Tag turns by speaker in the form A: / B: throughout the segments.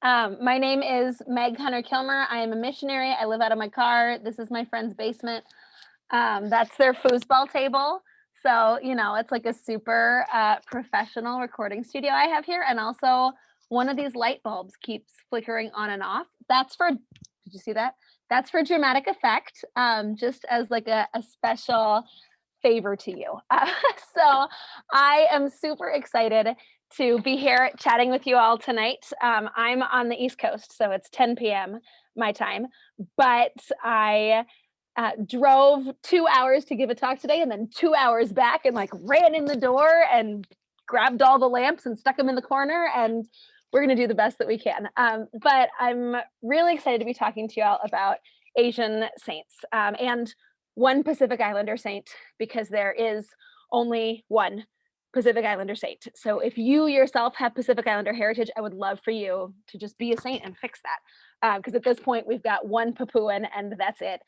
A: My name is Meg Hunter-Kilmer. I am a missionary. I live out of my car. This is my friend's basement. That's their foosball table. So, it's like a super professional recording studio I have here. And also, one of these light bulbs keeps flickering on and off. Did you see that? That's for dramatic effect, just as like a special favor to you. So I am super excited to be here chatting with you all tonight. I'm on the East Coast, so it's 10 p.m. my time, but I drove 2 hours to give a talk today and then 2 hours back and like ran in the door and grabbed all the lamps and stuck them in the corner. And we're going to do the best that we can. But I'm really excited to be talking to you all about Asian saints and one Pacific Islander saint, because there is only one Pacific Islander saint. So if you yourself have Pacific Islander heritage, I would love for you to just be a saint and fix that. Because at this point, we've got one Papuan and that's it.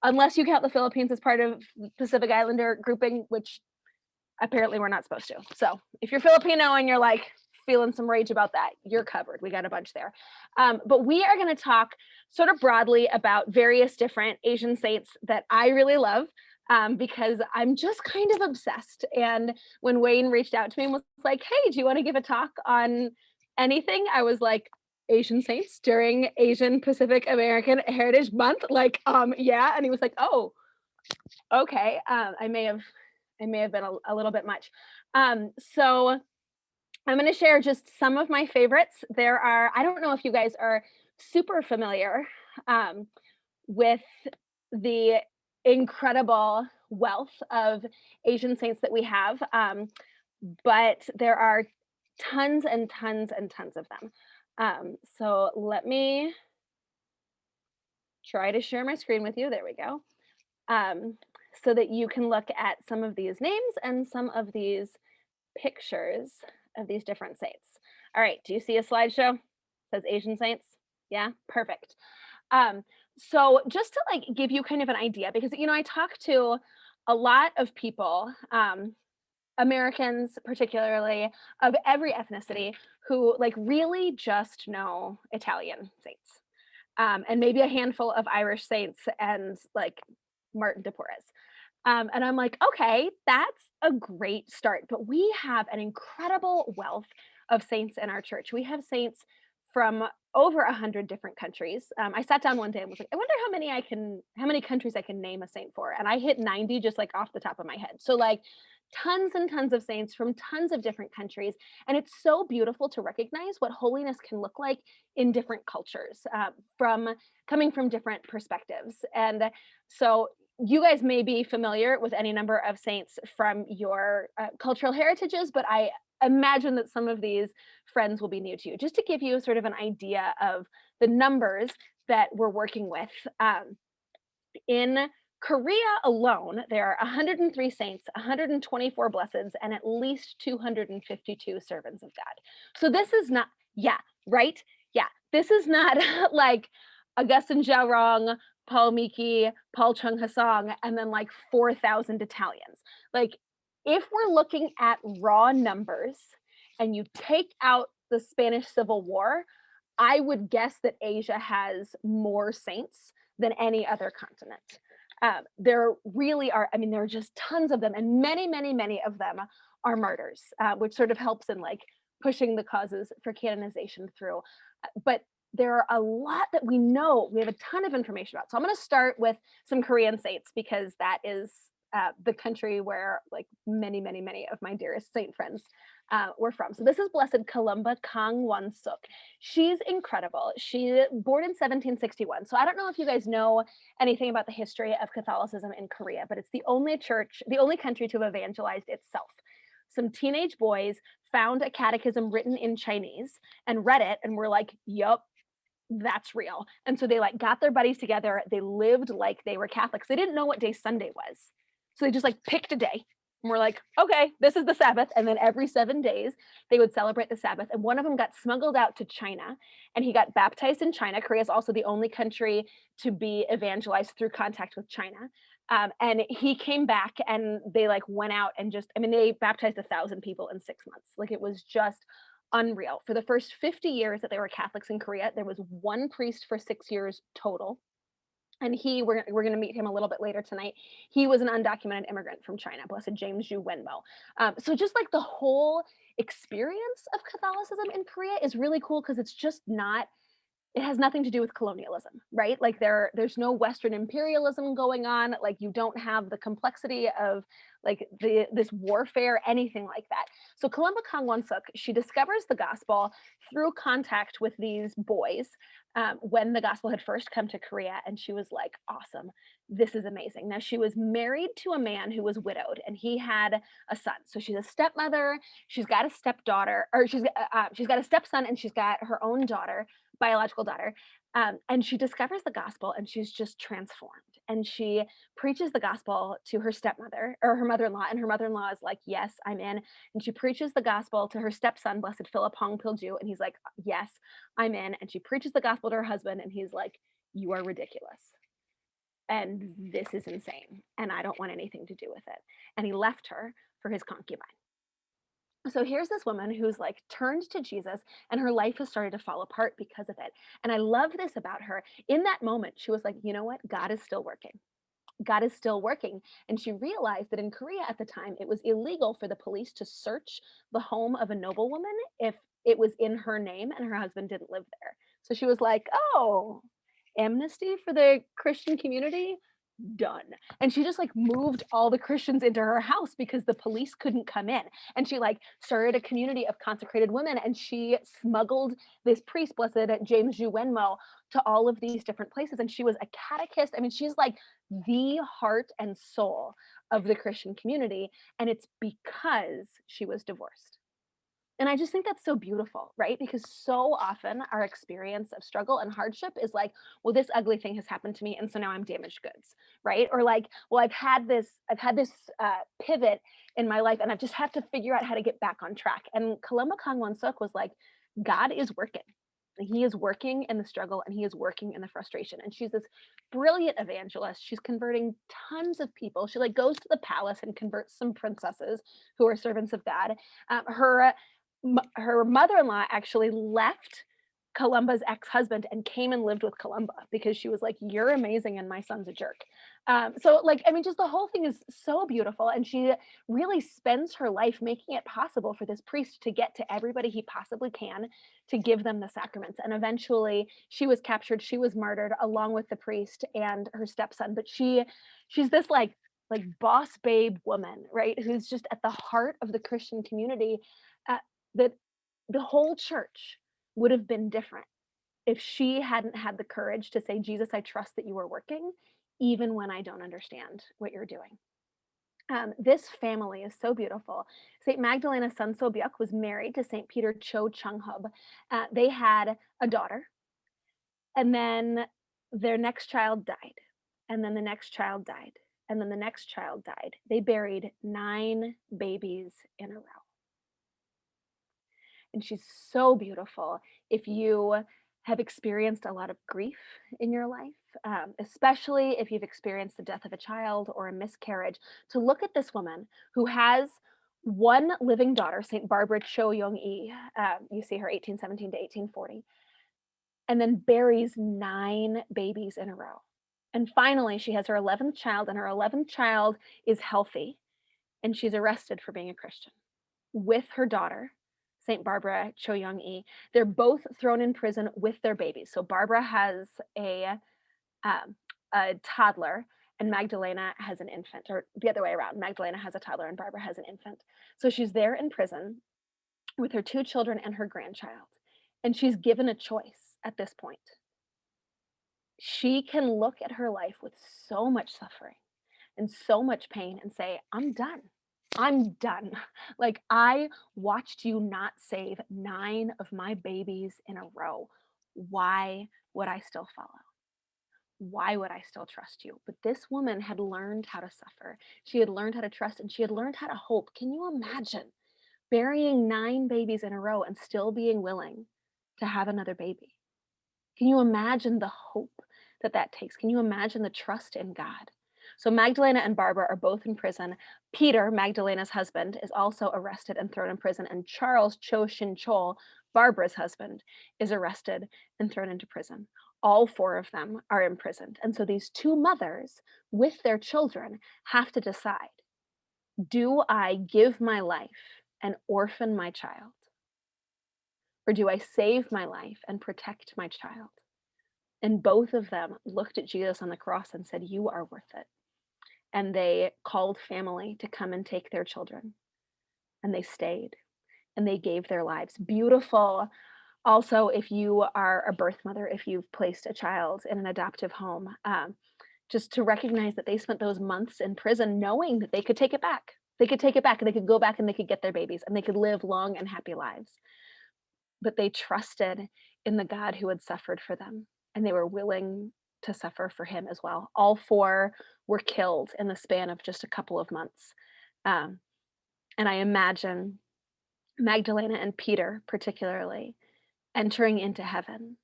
A: Unless you count the Philippines as part of Pacific Islander grouping, which apparently we're not supposed to. So if you're Filipino and you're like feeling some rage about that, you're covered. We got a bunch there. But we are going to talk sort of broadly about various different Asian saints that I really love. Because I'm just kind of obsessed. And when Wayne reached out to me and was like, hey, do you want to give a talk on anything? I was like, Asian saints during Asian Pacific American Heritage Month? Like, yeah. And he was like, oh, okay. I may have been a little bit much. So I'm going to share just some of my favorites. I don't know if you guys are super familiar with the incredible wealth of Asian saints that we have, but there are tons and tons and tons of them. So let me try to share my screen with you. There we go. So that you can look at some of these names and some of these pictures of these different saints. All right, do you see a slideshow? It says Asian saints? Yeah, perfect. So just to like give you kind of an idea, because I talk to a lot of people, Americans particularly, of every ethnicity, who like really just know Italian saints, and maybe a handful of Irish saints and like Martin de Porres. And I'm like, okay, that's a great start. But we have an incredible wealth of saints in our church. We have saints from over 100 different countries. I sat down one day and was like, I wonder how many countries I can name a saint for. And I hit 90 just like off the top of my head. So like tons and tons of saints from tons of different countries. And it's so beautiful to recognize what holiness can look like in different cultures, coming from different perspectives. And so you guys may be familiar with any number of saints from your cultural heritages, but I imagine that some of these friends will be new to you. Just to give you sort of an idea of the numbers that we're working with. In Korea alone, there are 103 saints, 124 blesseds, and at least 252 servants of God. So this is not, yeah, right? Yeah, this is not like Augustin Xiaorong, Paul Miki, Paul Chung Hasong, and then like 4,000 Italians. Like, if we're looking at raw numbers and you take out the Spanish Civil War, I would guess that Asia has more saints than any other continent. There really are, there are just tons of them, and many, many, many of them are martyrs, which sort of helps in like pushing the causes for canonization through. But there are a lot that we know, we have a ton of information about. So I'm going to start with some Korean saints, because that is the country where like many, many, many of my dearest saint friends were from. So this is Blessed Columba Kang Won-suk. She's incredible. She born in 1761. So I don't know if you guys know anything about the history of Catholicism in Korea, but it's the only country to have evangelized itself. Some teenage boys found a catechism written in Chinese and read it and were like, yup, that's real. And so they like got their buddies together. They lived like they were Catholics. They didn't know what day Sunday was. So they just like picked a day and we're like, okay, this is the Sabbath. And then every 7 days they would celebrate the Sabbath. And one of them got smuggled out to China and he got baptized in China. Korea is also the only country to be evangelized through contact with China. And he came back and they like went out and they baptized 1,000 people in 6 months. Like, it was just unreal. For the first 50 years that they were Catholics in Korea, there was one priest for 6 years total. And we're going to meet him a little bit later tonight. He was an undocumented immigrant from China, Blessed James Ju Wenmo. So just like the whole experience of Catholicism in Korea is really cool because it's just not, it has nothing to do with colonialism, right? Like there's no Western imperialism going on. Like you don't have the complexity of like this warfare, anything like that. So Kalimba Kangwon-suk, she discovers the gospel through contact with these boys when the gospel had first come to Korea, and she was like, awesome, this is amazing. Now she was married to a man who was widowed, and he had a son. So she's a stepmother, she's got a stepdaughter, or she's got a stepson, and she's got her own daughter, biological daughter. And she discovers the gospel and she's just transformed. And she preaches the gospel to her stepmother or her mother-in-law. And her mother-in-law is like, yes, I'm in. And she preaches the gospel to her stepson, Blessed Philip Hong Pil-ju. And he's like, yes, I'm in. And she preaches the gospel to her husband. And he's like, you are ridiculous. And this is insane. And I don't want anything to do with it. And he left her for his concubine. So here's this woman who's like turned to Jesus and her life has started to fall apart because of it. And I love this about her. In that moment, she was like, you know what? God is still working. God is still working. And she realized that in Korea at the time, it was illegal for the police to search the home of a noblewoman if it was in her name and her husband didn't live there. So she was like, oh, amnesty for the Christian community? Done. And she just like moved all the Christians into her house because the police couldn't come in. And she like started a community of consecrated women and she smuggled this priest, Blessed James Ju Wenmo, to all of these different places. And she was a catechist. I mean, she's like the heart and soul of the Christian community. And it's because she was divorced. And I just think that's so beautiful, right? Because so often our experience of struggle and hardship is like, well, this ugly thing has happened to me, and so now I'm damaged goods, right? Or like, well, I've had this pivot in my life, and I just have to figure out how to get back on track. And Kalimba Kangwon-suk was like, God is working. He is working in the struggle and he is working in the frustration. And she's this brilliant evangelist. She's converting tons of people. She like goes to the palace and converts some princesses who are servants of God. Her mother-in-law actually left Columba's ex-husband and came and lived with Columba because she was like, you're amazing and my son's a jerk. So like, I mean, just the whole thing is so beautiful. And she really spends her life making it possible for this priest to get to everybody he possibly can to give them the sacraments. And eventually she was captured, she was martyred along with the priest and her stepson. But she's this like boss babe woman, right? Who's just at the heart of the Christian community. Uh, that the whole church would have been different if she hadn't had the courage to say, Jesus, I trust that you are working, even when I don't understand what you're doing. This family is so beautiful. St. Magdalena Sun So Byuk was married to St. Peter Cho Chung Hub. They had a daughter, and then their next child died, and then the next child died, and then the next child died. They buried 9 babies in a row. And she's so beautiful. If you have experienced a lot of grief in your life, especially if you've experienced the death of a child or a miscarriage, to look at this woman who has one living daughter, St. Barbara Cho Young E, you see her 1817 to 1840, and then buries 9 babies in a row. And finally, she has her 11th child, and her 11th child is healthy, and she's arrested for being a Christian with her daughter, St. Barbara Cho Young E. They're both thrown in prison with their babies. So Barbara has um, a toddler and Magdalena has an infant, or the other way around. Magdalena has a toddler and Barbara has an infant. So she's there in prison with her 2 children and her grandchild. And she's given a choice at this point. She can look at her life with so much suffering and so much pain and say, I'm done. I'm done. Like, I watched you not save 9 of my babies in a row. Why would I still follow? Why would I still trust you? But this woman had learned how to suffer. She had learned how to trust and she had learned how to hope. Can you imagine burying 9 babies in a row and still being willing to have another baby? Can you imagine the hope that that takes? Can you imagine the trust in God? So Magdalena and Barbara are both in prison. Peter, Magdalena's husband, is also arrested and thrown in prison. And Charles Cho Shin Chol, Barbara's husband, is arrested and thrown into prison. All four of them are imprisoned. And so these two mothers with their children have to decide, do I give my life and orphan my child? Or do I save my life and protect my child? And both of them looked at Jesus on the cross and said, you are worth it. And they called family to come and take their children. And they stayed and they gave their lives. Beautiful. Also, if you are a birth mother, if you've placed a child in an adoptive home, just to recognize that they spent those months in prison knowing that they could take it back. They could take it back and they could go back and they could get their babies and they could live long and happy lives. But they trusted in the God who had suffered for them, and they were willing to suffer for him as well. All four were killed in the span of just a couple of months. And I imagine Magdalena and Peter, particularly, entering into heaven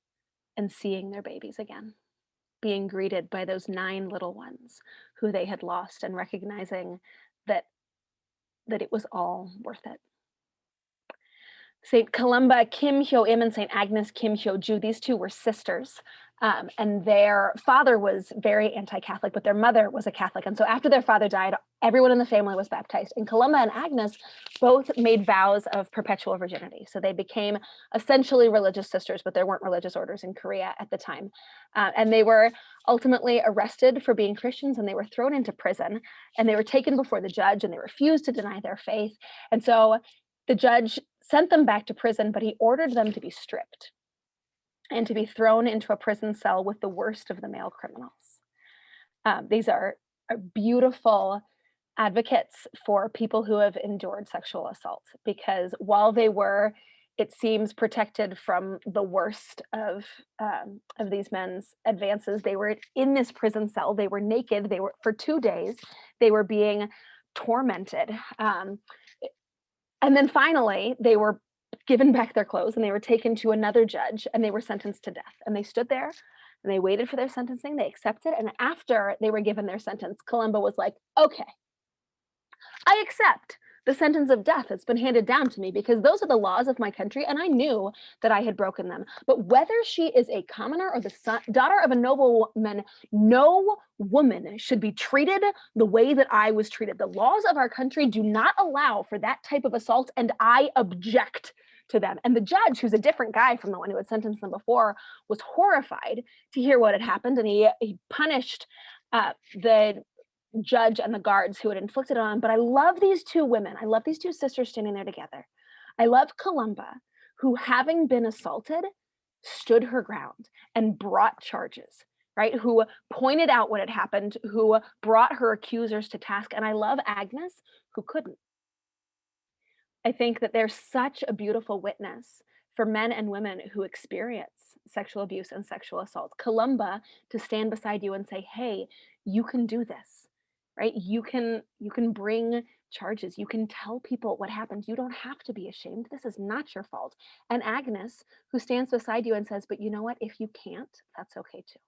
A: and seeing their babies again, being greeted by those 9 little ones who they had lost, and recognizing that it was all worth it. St. Columba Kim Hyo Im and St. Agnes Kim Hyo Ju, these two were sisters. And their father was very anti-Catholic, but their mother was a Catholic. And so after their father died, everyone in the family was baptized. And Columba and Agnes both made vows of perpetual virginity. So they became essentially religious sisters, but there weren't religious orders in Korea at the time. And they were ultimately arrested for being Christians, and they were thrown into prison, and they were taken before the judge, and they refused to deny their faith. And so the judge sent them back to prison, but he ordered them to be stripped and to be thrown into a prison cell with the worst of the male criminals. These are beautiful advocates for people who have endured sexual assault, because while they were, it seems, protected from the worst of these men's advances, they were in this prison cell. They were naked. They were, for 2 days, they were being tormented. And then finally, they were given back their clothes and they were taken to another judge and they were sentenced to death. And they stood there and they waited for their sentencing. They accepted. And after they were given their sentence, Columba was like, okay, I accept the sentence of death that's been handed down to me, because those are the laws of my country and I knew that I had broken them. But whether she is a commoner or the daughter of a nobleman, no woman should be treated the way that I was treated. The laws of our country do not allow for that type of assault, and I object to them. And the judge, who's a different guy from the one who had sentenced them before, was horrified to hear what had happened, and he punished the judge and the guards who had inflicted it on him. But I love these two women. I love these two sisters standing there together. I love Columba, who, having been assaulted, stood her ground and brought charges, right? Who pointed out what had happened, who brought her accusers to task. And I love Agnes, who couldn't. I think that there's such a beautiful witness for men and women who experience sexual abuse and sexual assault. Columba, to stand beside you and say, hey, you can do this, right? You can bring charges. You can tell people what happened. You don't have to be ashamed. This is not your fault. And Agnes, who stands beside you and says, but you know what? If you can't, that's okay too.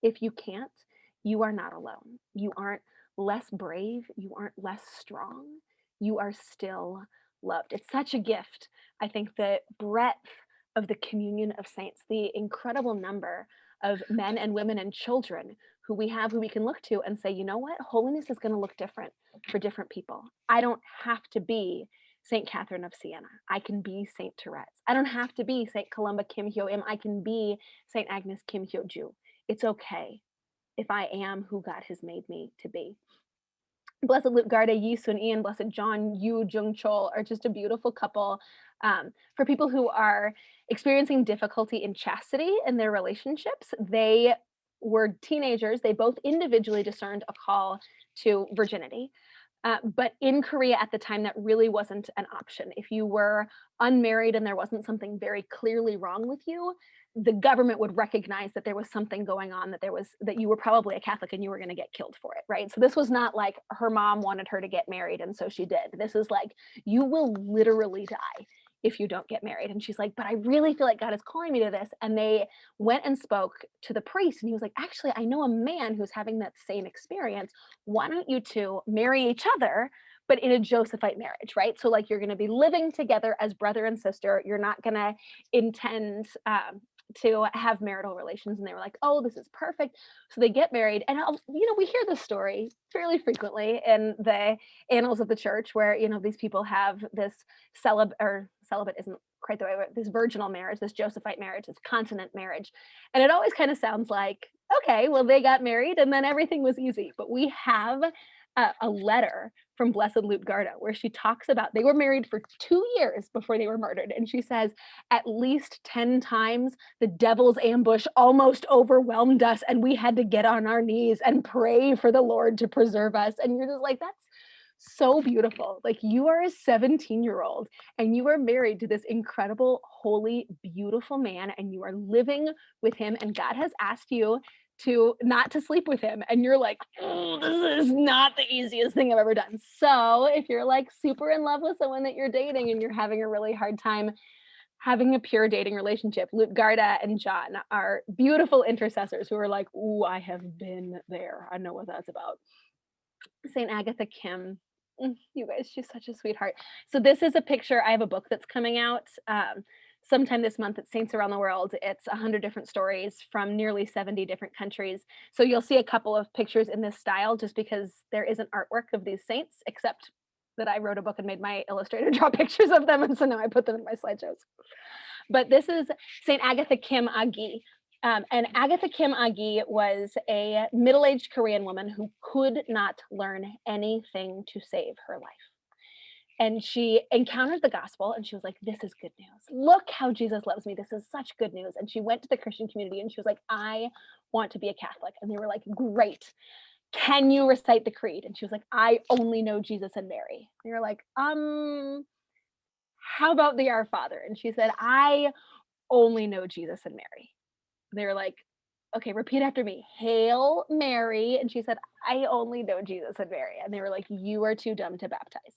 A: If you can't, you are not alone. You aren't less brave. You aren't less strong. You are still loved. It's such a gift. I think the breadth of the communion of saints, the incredible number of men and women and children who we have, who we can look to and say, you know what? Holiness is going to look different for different people. I don't have to be St. Catherine of Siena. I can be St. Therese. I don't have to be St. Columba Kim Hyo Im. I can be St. Agnes Kim Hyo Ju. It's okay if I am who God has made me to be. Blessed Lutgarda Yi Sun Yi and Blessed John Yu Jung Chol are just a beautiful couple for people who are experiencing difficulty in chastity in their relationships. They were teenagers. They both individually discerned a call to virginity. But in Korea at the time, that really wasn't an option. If you were unmarried and there wasn't something very clearly wrong with you, the government would recognize that there was something going on, that you were probably a Catholic and you were going to get killed for it, right? So this was not like her mom wanted her to get married and so she did. This is like, you will literally die if you don't get married. And she's like, but I really feel like God is calling me to this. And they went and spoke to the priest, and he was like, actually, I know a man who's having that same experience. Why don't you two marry each other, but in a Josephite marriage, right? So like you're going to be living together as brother and sister. You're not going to intend to have marital relations. And they were like, oh, this is perfect. So they get married. And, we hear this story fairly frequently in the annals of the church where, these people have this celibate isn't quite the right word, this virginal marriage, this Josephite marriage, this continent marriage. And it always kind of sounds like, okay, well, they got married and then everything was easy. But we have a letter from Blessed Lutgarda where she talks about they were married for 2 years before they were murdered. And she says, at least 10 times the devil's ambush almost overwhelmed us, and we had to get on our knees and pray for the Lord to preserve us. And you're just like, that's so beautiful. Like, you are a 17-year-old and you are married to this incredible, holy, beautiful man, and you are living with him, and God has asked you to not to sleep with him, and you're like, oh, this is not the easiest thing I've ever done. So if you're like super in love with someone that you're dating and you're having a really hard time having a pure dating relationship, Lutgarda and John are beautiful intercessors who are like, ooh, I have been there. I know what that's about. St. Agatha Kim. You guys, she's such a sweetheart. So this is a picture. I have a book that's coming out sometime this month. It's Saints Around the World. It's 100 different stories from nearly 70 different countries. So you'll see a couple of pictures in this style just because there isn't artwork of these saints, except that I wrote a book and made my illustrator draw pictures of them. And so now I put them in my slideshows. But this is St. Agatha Kim Agi. And Agatha Kim Agi was a middle-aged Korean woman who could not learn anything to save her life. And she encountered the gospel and she was like, this is good news. Look how Jesus loves me. This is such good news. And she went to the Christian community and she was like, I want to be a Catholic. And they were like, great. Can you recite the creed? And she was like, I only know Jesus and Mary. And you're like, how about the Our Father? And she said, I only know Jesus and Mary. They were like, okay, repeat after me. Hail Mary. And she said, I only know Jesus and Mary. And they were like, you are too dumb to baptize,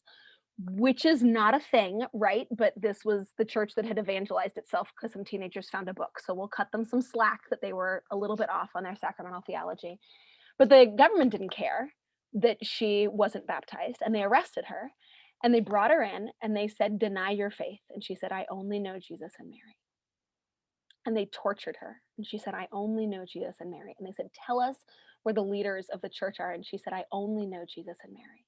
A: which is not a thing, right? But this was the church that had evangelized itself because some teenagers found a book. So we'll cut them some slack that they were a little bit off on their sacramental theology. But the government didn't care that she wasn't baptized, and they arrested her and they brought her in and they said, deny your faith. And she said, I only know Jesus and Mary. And they tortured her. And she said, I only know Jesus and Mary. And they said, tell us where the leaders of the church are. And she said, I only know Jesus and Mary.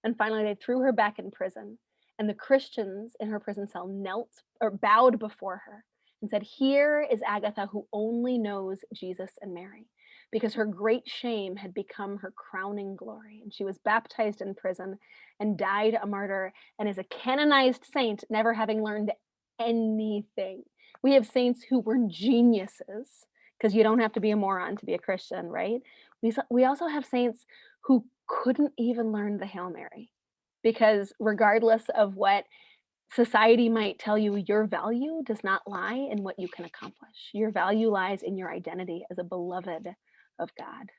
A: And finally, they threw her back in prison. And the Christians in her prison cell knelt or bowed before her and said, here is Agatha who only knows Jesus and Mary, because her great shame had become her crowning glory. And she was baptized in prison and died a martyr and is a canonized saint, never having learned anything. We have saints who were geniuses, because you don't have to be a moron to be a Christian, right? We also have saints who couldn't even learn the Hail Mary, because regardless of what society might tell you, your value does not lie in what you can accomplish. Your value lies in your identity as a beloved of God.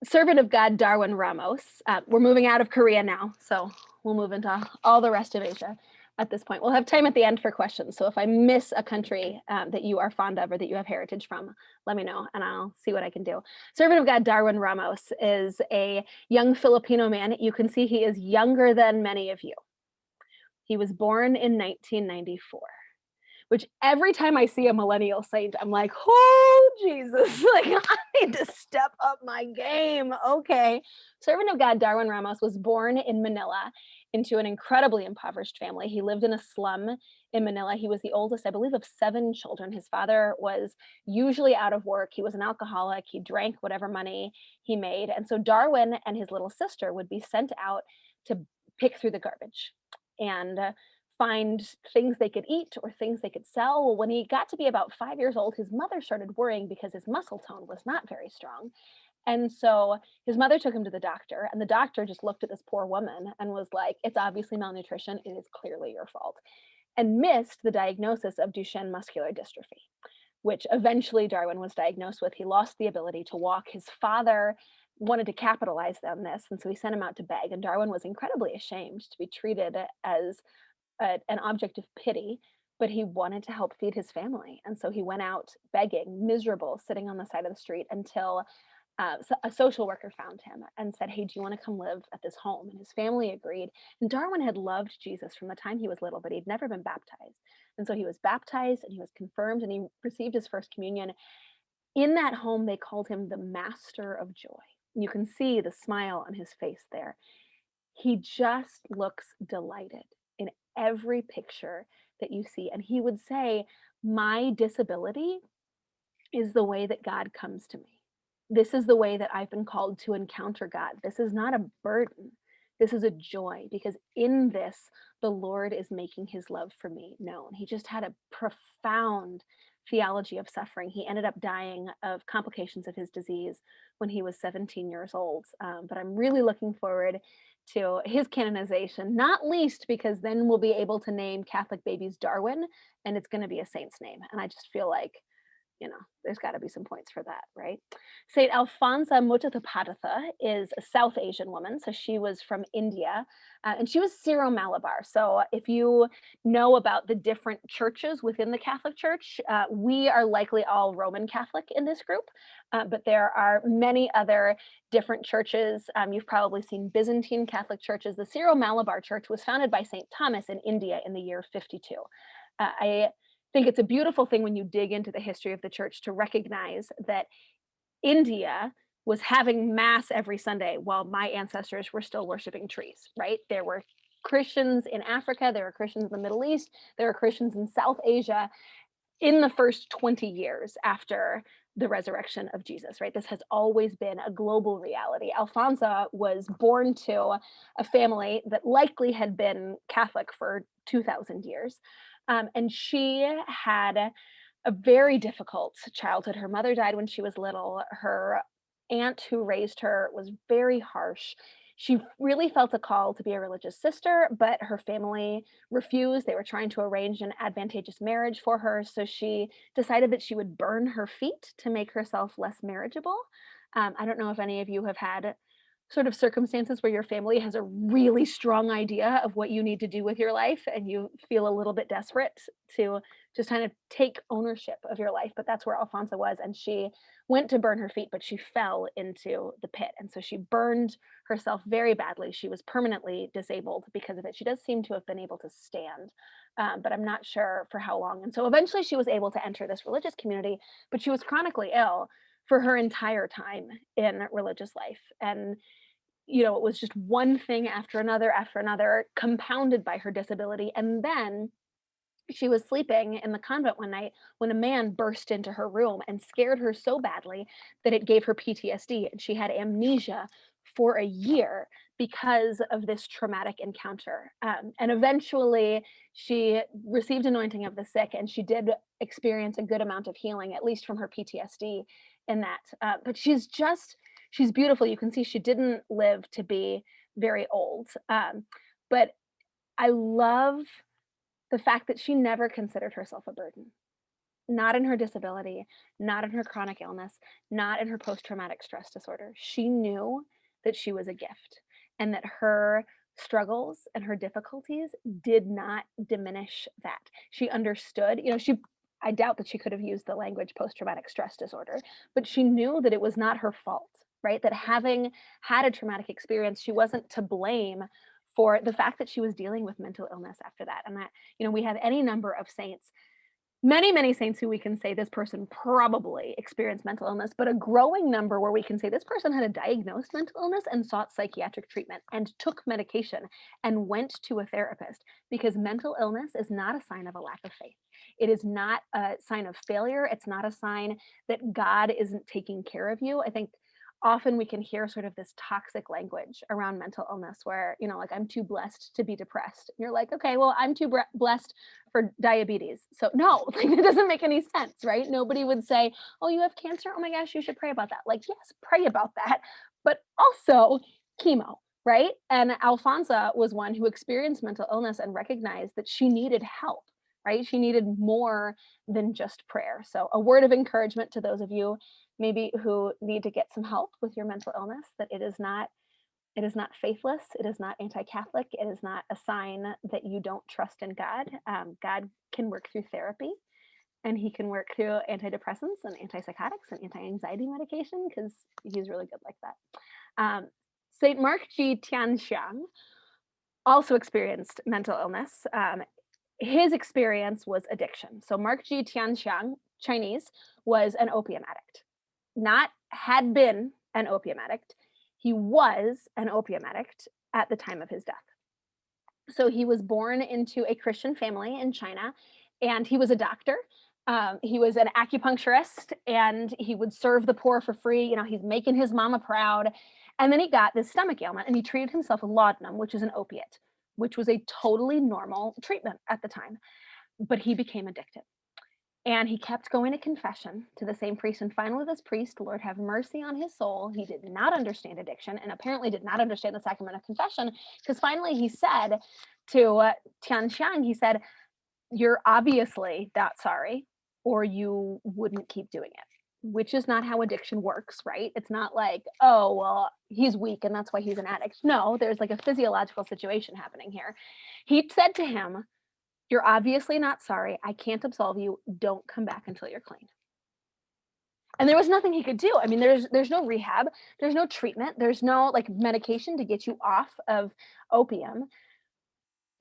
A: Servant of God Darwin Ramos. We're moving out of Korea now, so we'll move into all the rest of Asia at this point. We'll have time at the end for questions. So if I miss a country that you are fond of or that you have heritage from, let me know and I'll see what I can do. Servant of God Darwin Ramos is a young Filipino man. You can see he is younger than many of you. He was born in 1994. Which every time I see a millennial saint, I'm like, oh, Jesus, like I need to step up my game. Okay. Servant of God Darwin Ramos was born in Manila into an incredibly impoverished family. He lived in a slum in Manila. He was the oldest, I believe, of 7 children. His father was usually out of work. He was an alcoholic. He drank whatever money he made. And so Darwin and his little sister would be sent out to pick through the garbage and find things they could eat or things they could sell. Well, when he got to be about 5 years old, his mother started worrying because his muscle tone was not very strong. And so his mother took him to the doctor, and the doctor just looked at this poor woman and was like, it's obviously malnutrition. It is clearly your fault, and missed the diagnosis of Duchenne muscular dystrophy, which eventually Darwin was diagnosed with. He lost the ability to walk. His father wanted to capitalize on this, and so he sent him out to beg, and Darwin was incredibly ashamed to be treated as an object of pity, but he wanted to help feed his family, and so he went out begging, miserable, sitting on the side of the street until a social worker found him and said, "Hey, do you want to come live at this home?" And his family agreed. And Darwin had loved Jesus from the time he was little, but he'd never been baptized. And so he was baptized and he was confirmed and he received his first communion. In that home, they called him the Master of Joy. You can see the smile on his face there. He just looks delighted in every picture that you see. And he would say, "My disability is the way that God comes to me. This is the way that I've been called to encounter God. This is not a burden. This is a joy because in this, the Lord is making his love for me known." He just had a profound theology of suffering. He ended up dying of complications of his disease when he was 17 years old. But I'm really looking forward to his canonization, not least because then we'll be able to name Catholic babies Darwin, and it's going to be a saint's name. And I just feel like there's got to be some points for that, right? Saint Alfonso Muttathapadatha is a South Asian woman. So she was from India and she was Syro-Malabar. So if you know about the different churches within the Catholic Church, we are likely all Roman Catholic in this group, but there are many other different churches. You've probably seen Byzantine Catholic churches. The Syro-Malabar Church was founded by Saint Thomas in India in the year 52. I think it's a beautiful thing when you dig into the history of the church to recognize that India was having mass every Sunday while my ancestors were still worshiping trees, right? There were Christians in Africa, there were Christians in the Middle East, there were Christians in South Asia in the first 20 years after the resurrection of Jesus, right? This has always been a global reality. Alfonso was born to a family that likely had been Catholic for 2,000 years. And she had a very difficult childhood. Her mother died when she was little. Her aunt who raised her was very harsh. She really felt a call to be a religious sister, but her family refused. They were trying to arrange an advantageous marriage for her. So she decided that she would burn her feet to make herself less marriageable. I don't know if any of you have had sort of circumstances where your family has a really strong idea of what you need to do with your life and you feel a little bit desperate to just kind of take ownership of your life. But that's where Alfonso was. And she went to burn her feet, but she fell into the pit. And so she burned herself very badly. She was permanently disabled because of it. She does seem to have been able to stand, but I'm not sure for how long. And so eventually she was able to enter this religious community, but she was chronically ill for her entire time in religious life. And it was just one thing after another, compounded by her disability. And then she was sleeping in the convent one night when a man burst into her room and scared her so badly that it gave her PTSD. And she had amnesia for a year because of this traumatic encounter. And eventually, she received anointing of the sick and she did experience a good amount of healing, at least from her PTSD in that. But she's beautiful. You can see she didn't live to be very old. But I love the fact that she never considered herself a burden, not in her disability, not in her chronic illness, not in her post traumatic stress disorder. She knew that she was a gift and that her struggles and her difficulties did not diminish that. She understood, I doubt that she could have used the language post traumatic stress disorder, but she knew that it was not her fault, right? That having had a traumatic experience, she wasn't to blame for the fact that she was dealing with mental illness after that. And that, we have any number of saints, many, many saints who we can say this person probably experienced mental illness, but a growing number where we can say this person had a diagnosed mental illness and sought psychiatric treatment and took medication and went to a therapist, because mental illness is not a sign of a lack of faith. It is not a sign of failure. It's not a sign that God isn't taking care of you. I think often we can hear sort of this toxic language around mental illness where, like, I'm too blessed to be depressed. And you're like, okay, well, I'm too blessed for diabetes. So no, like, it doesn't make any sense, right? Nobody would say, oh, you have cancer? Oh my gosh, you should pray about that. Like, yes, pray about that, but also chemo, right? And Alfonso was one who experienced mental illness and recognized that she needed help, right? She needed more than just prayer. So a word of encouragement to those of you maybe who need to get some help with your mental illness, that it is not faithless, it is not anti-Catholic, it is not a sign that you don't trust in God. God can work through therapy, and he can work through antidepressants and antipsychotics and anti-anxiety medication, because he's really good like that. Saint Mark G. Tianxiang also experienced mental illness. His experience was addiction. So Mark G. Tianxiang, Chinese, was an opium addict. Not had been an opium addict. He was an opium addict at the time of his death. So he was born into a Christian family in China, and he was a doctor. He was an acupuncturist, and he would serve the poor for free. You know, he's making his mama proud. And then he got this stomach ailment, and he treated himself with laudanum, which is an opiate, which was a totally normal treatment at the time. But he became addicted. And he kept going to confession to the same priest. And finally, this priest, Lord have mercy on his soul, he did not understand addiction, and apparently did not understand the sacrament of confession, because finally he said to Tianxiang, he said, "You're obviously not sorry, or you wouldn't keep doing it." Which is not how addiction works, right? It's not like, oh, well, he's weak and that's why he's an addict. No, there's like a physiological situation happening here. He said to him, "You're obviously not sorry. I can't absolve you. Don't come back until you're clean." And there was nothing he could do. I mean, there's no rehab, there's no treatment, there's no like medication to get you off of opium.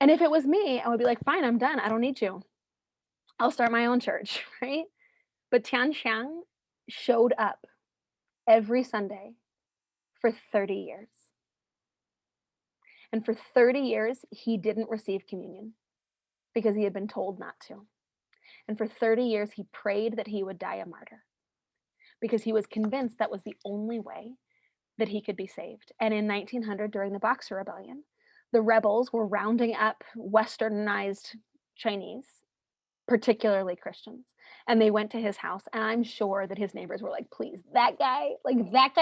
A: And if it was me, I would be like, fine, I'm done. I don't need you. I'll start my own church, right? But Tianxiang showed up every Sunday for 30 years. And for 30 years, he didn't receive communion because he had been told not to. And for 30 years, he prayed that he would die a martyr because he was convinced that was the only way that he could be saved. And in 1900, during the Boxer Rebellion, the rebels were rounding up westernized Chinese, particularly Christians, and they went to his house. And I'm sure that his neighbors were like, please, that guy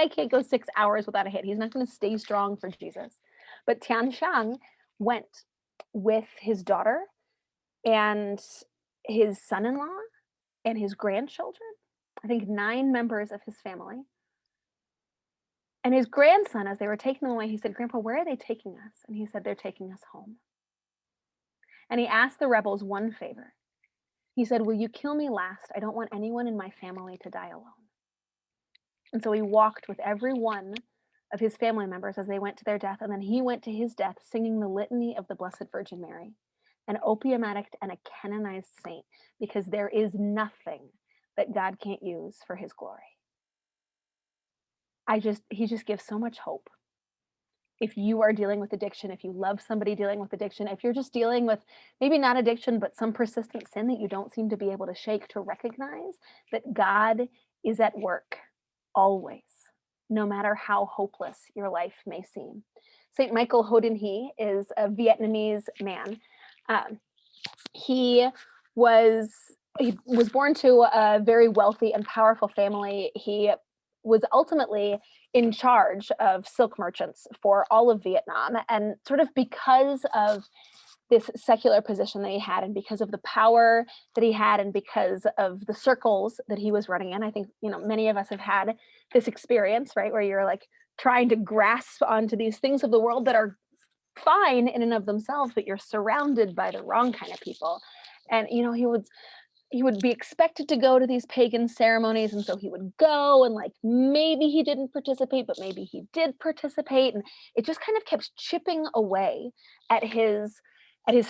A: can't go 6 hours without a hit. He's not going to stay strong for Jesus. But Tianxiang went with his daughter and his son-in-law and his grandchildren, I think 9 members of his family. And his grandson, as they were taking them away, he said, "Grandpa, where are they taking us?" And he said, "They're taking us home." And he asked the rebels one favor. He said, "Will you kill me last? I don't want anyone in my family to die alone." And so he walked with every one of his family members as they went to their death. And then he went to his death singing the litany of the Blessed Virgin Mary, an opium addict and a canonized saint, because there is nothing that God can't use for his glory. He just gives so much hope. If you are dealing with addiction, if you love somebody dealing with addiction, if you're just dealing with maybe not addiction, but some persistent sin that you don't seem to be able to shake, to recognize that God is at work always, no matter how hopeless your life may seem. Saint Michael Ho Dinh Hie is a Vietnamese man. He was born to a very wealthy and powerful family. He was ultimately in charge of silk merchants for all of Vietnam. And sort of because of this secular position that he had, and because of the power that he had, and because of the circles that he was running in, I think, many of us have had this experience, right? Where you're like trying to grasp onto these things of the world that are fine in and of themselves, but you're surrounded by the wrong kind of people. And, he would be expected to go to these pagan ceremonies, and so he would go, and like maybe he didn't participate, but maybe he did participate, and it just kind of kept chipping away at his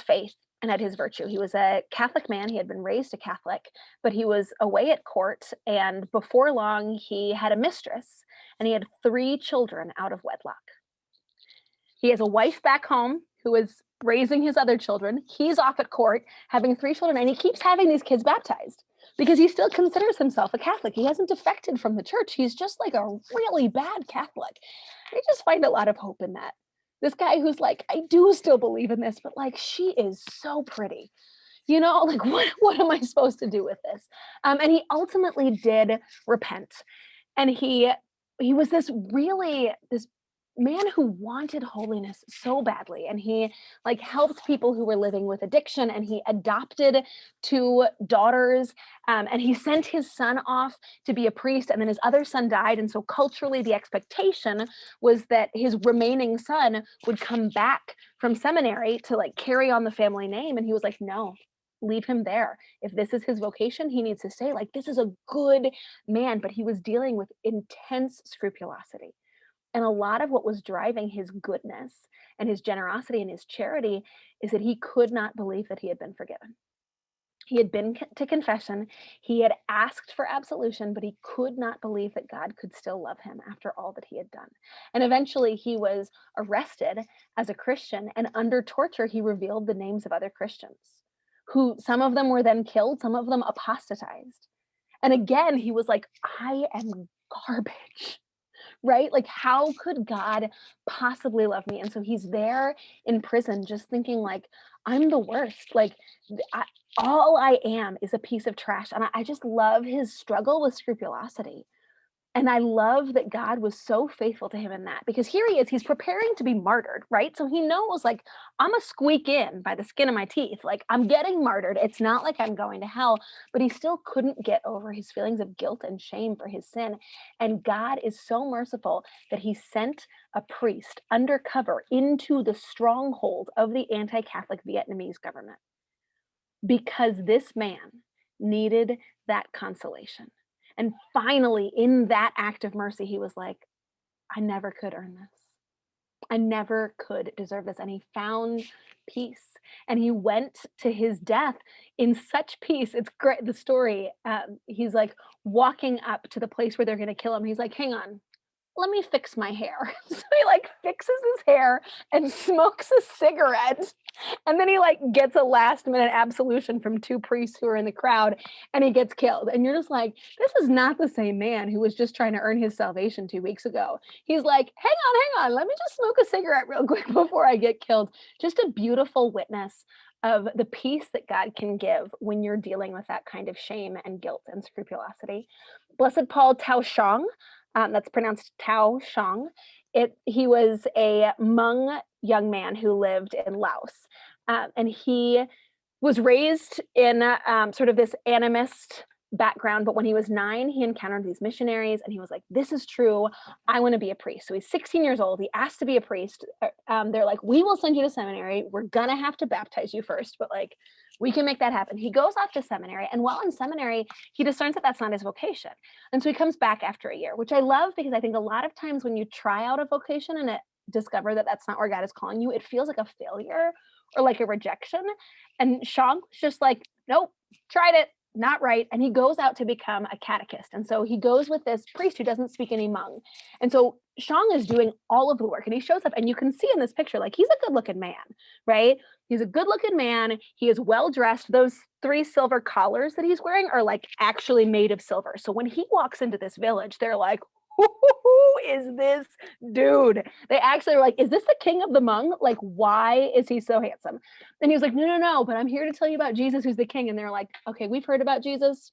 A: faith and at his virtue. He was a Catholic man. He had been raised a Catholic, but he was away at court, and before long he had a mistress, and he had 3 children out of wedlock. He has a wife back home who is raising his other children. He's off at court having 3 children, and he keeps having these kids baptized because he still considers himself a Catholic. He hasn't defected from the church. He's just like a really bad Catholic. I just find a lot of hope in that. This guy who's like, I do still believe in this, but like, she is so pretty. Like what am I supposed to do with this? And he ultimately did repent. And he was this man who wanted holiness so badly, and he like helped people who were living with addiction, and he adopted 2 daughters, and he sent his son off to be a priest, and then his other son died. And so culturally the expectation was that his remaining son would come back from seminary to like carry on the family name, and he was like, no, leave him there. If this is his vocation, he needs to stay. Like, this is a good man, but he was dealing with intense scrupulosity. And a lot of what was driving his goodness and his generosity and his charity is that he could not believe that he had been forgiven. He had been to confession, he had asked for absolution, but he could not believe that God could still love him after all that he had done. And eventually he was arrested as a Christian, and under torture, he revealed the names of other Christians, who some of them were then killed, some of them apostatized. And again, he was like, I am garbage. Right? Like, how could God possibly love me? And so he's there in prison just thinking like, I'm the worst. Like, all I am is a piece of trash. And I just love his struggle with scrupulosity. And I love that God was so faithful to him in that, because here he is, he's preparing to be martyred, right? So he knows like, I'm a squeak in by the skin of my teeth. Like, I'm getting martyred. It's not like I'm going to hell, but he still couldn't get over his feelings of guilt and shame for his sin. And God is so merciful that he sent a priest undercover into the stronghold of the anti-Catholic Vietnamese government, because this man needed that consolation. And finally, in that act of mercy, he was like, I never could earn this. I never could deserve this. And he found peace. And he went to his death in such peace. It's great. The story, he's like walking up to the place where they're going to kill him. He's like, hang on, let me fix my hair. So he like fixes his hair and smokes a cigarette. And then he like gets a last minute absolution from 2 priests who are in the crowd, and he gets killed. And you're just like, this is not the same man who was just trying to earn his salvation 2 weeks ago. He's like, hang on, let me just smoke a cigarette real quick before I get killed. Just a beautiful witness of the peace that God can give when you're dealing with that kind of shame and guilt and scrupulosity. Blessed Paul Tao Shang, that's pronounced Tao Shang. He was a Hmong young man who lived in Laos, and he was raised in sort of this animist background. But when he was 9, he encountered these missionaries, and he was like, this is true. I want to be a priest. So he's 16 years old. He asked to be a priest. They're like, we will send you to seminary. We're going to have to baptize you first, but like, we can make that happen. He goes off to seminary, and while in seminary, he discerns that that's not his vocation. And so he comes back after a year, which I love, because I think a lot of times when you try out a vocation and discover that that's not where God is calling you, it feels like a failure or like a rejection. And Shang's just like, nope, tried it, not right. And he goes out to become a catechist. And so he goes with this priest who doesn't speak any Hmong. And so Shang is doing all of the work, and he shows up, and you can see in this picture, like, he's a good looking man, right? He's a good looking man. He is well dressed. Those 3 silver collars that he's wearing are like actually made of silver. So when he walks into this village, they're like, who is this dude? They actually were like, is this the king of the Hmong? Like, why is he so handsome? And he was like, no, but I'm here to tell you about Jesus, who's the king. And they're like, okay, we've heard about Jesus.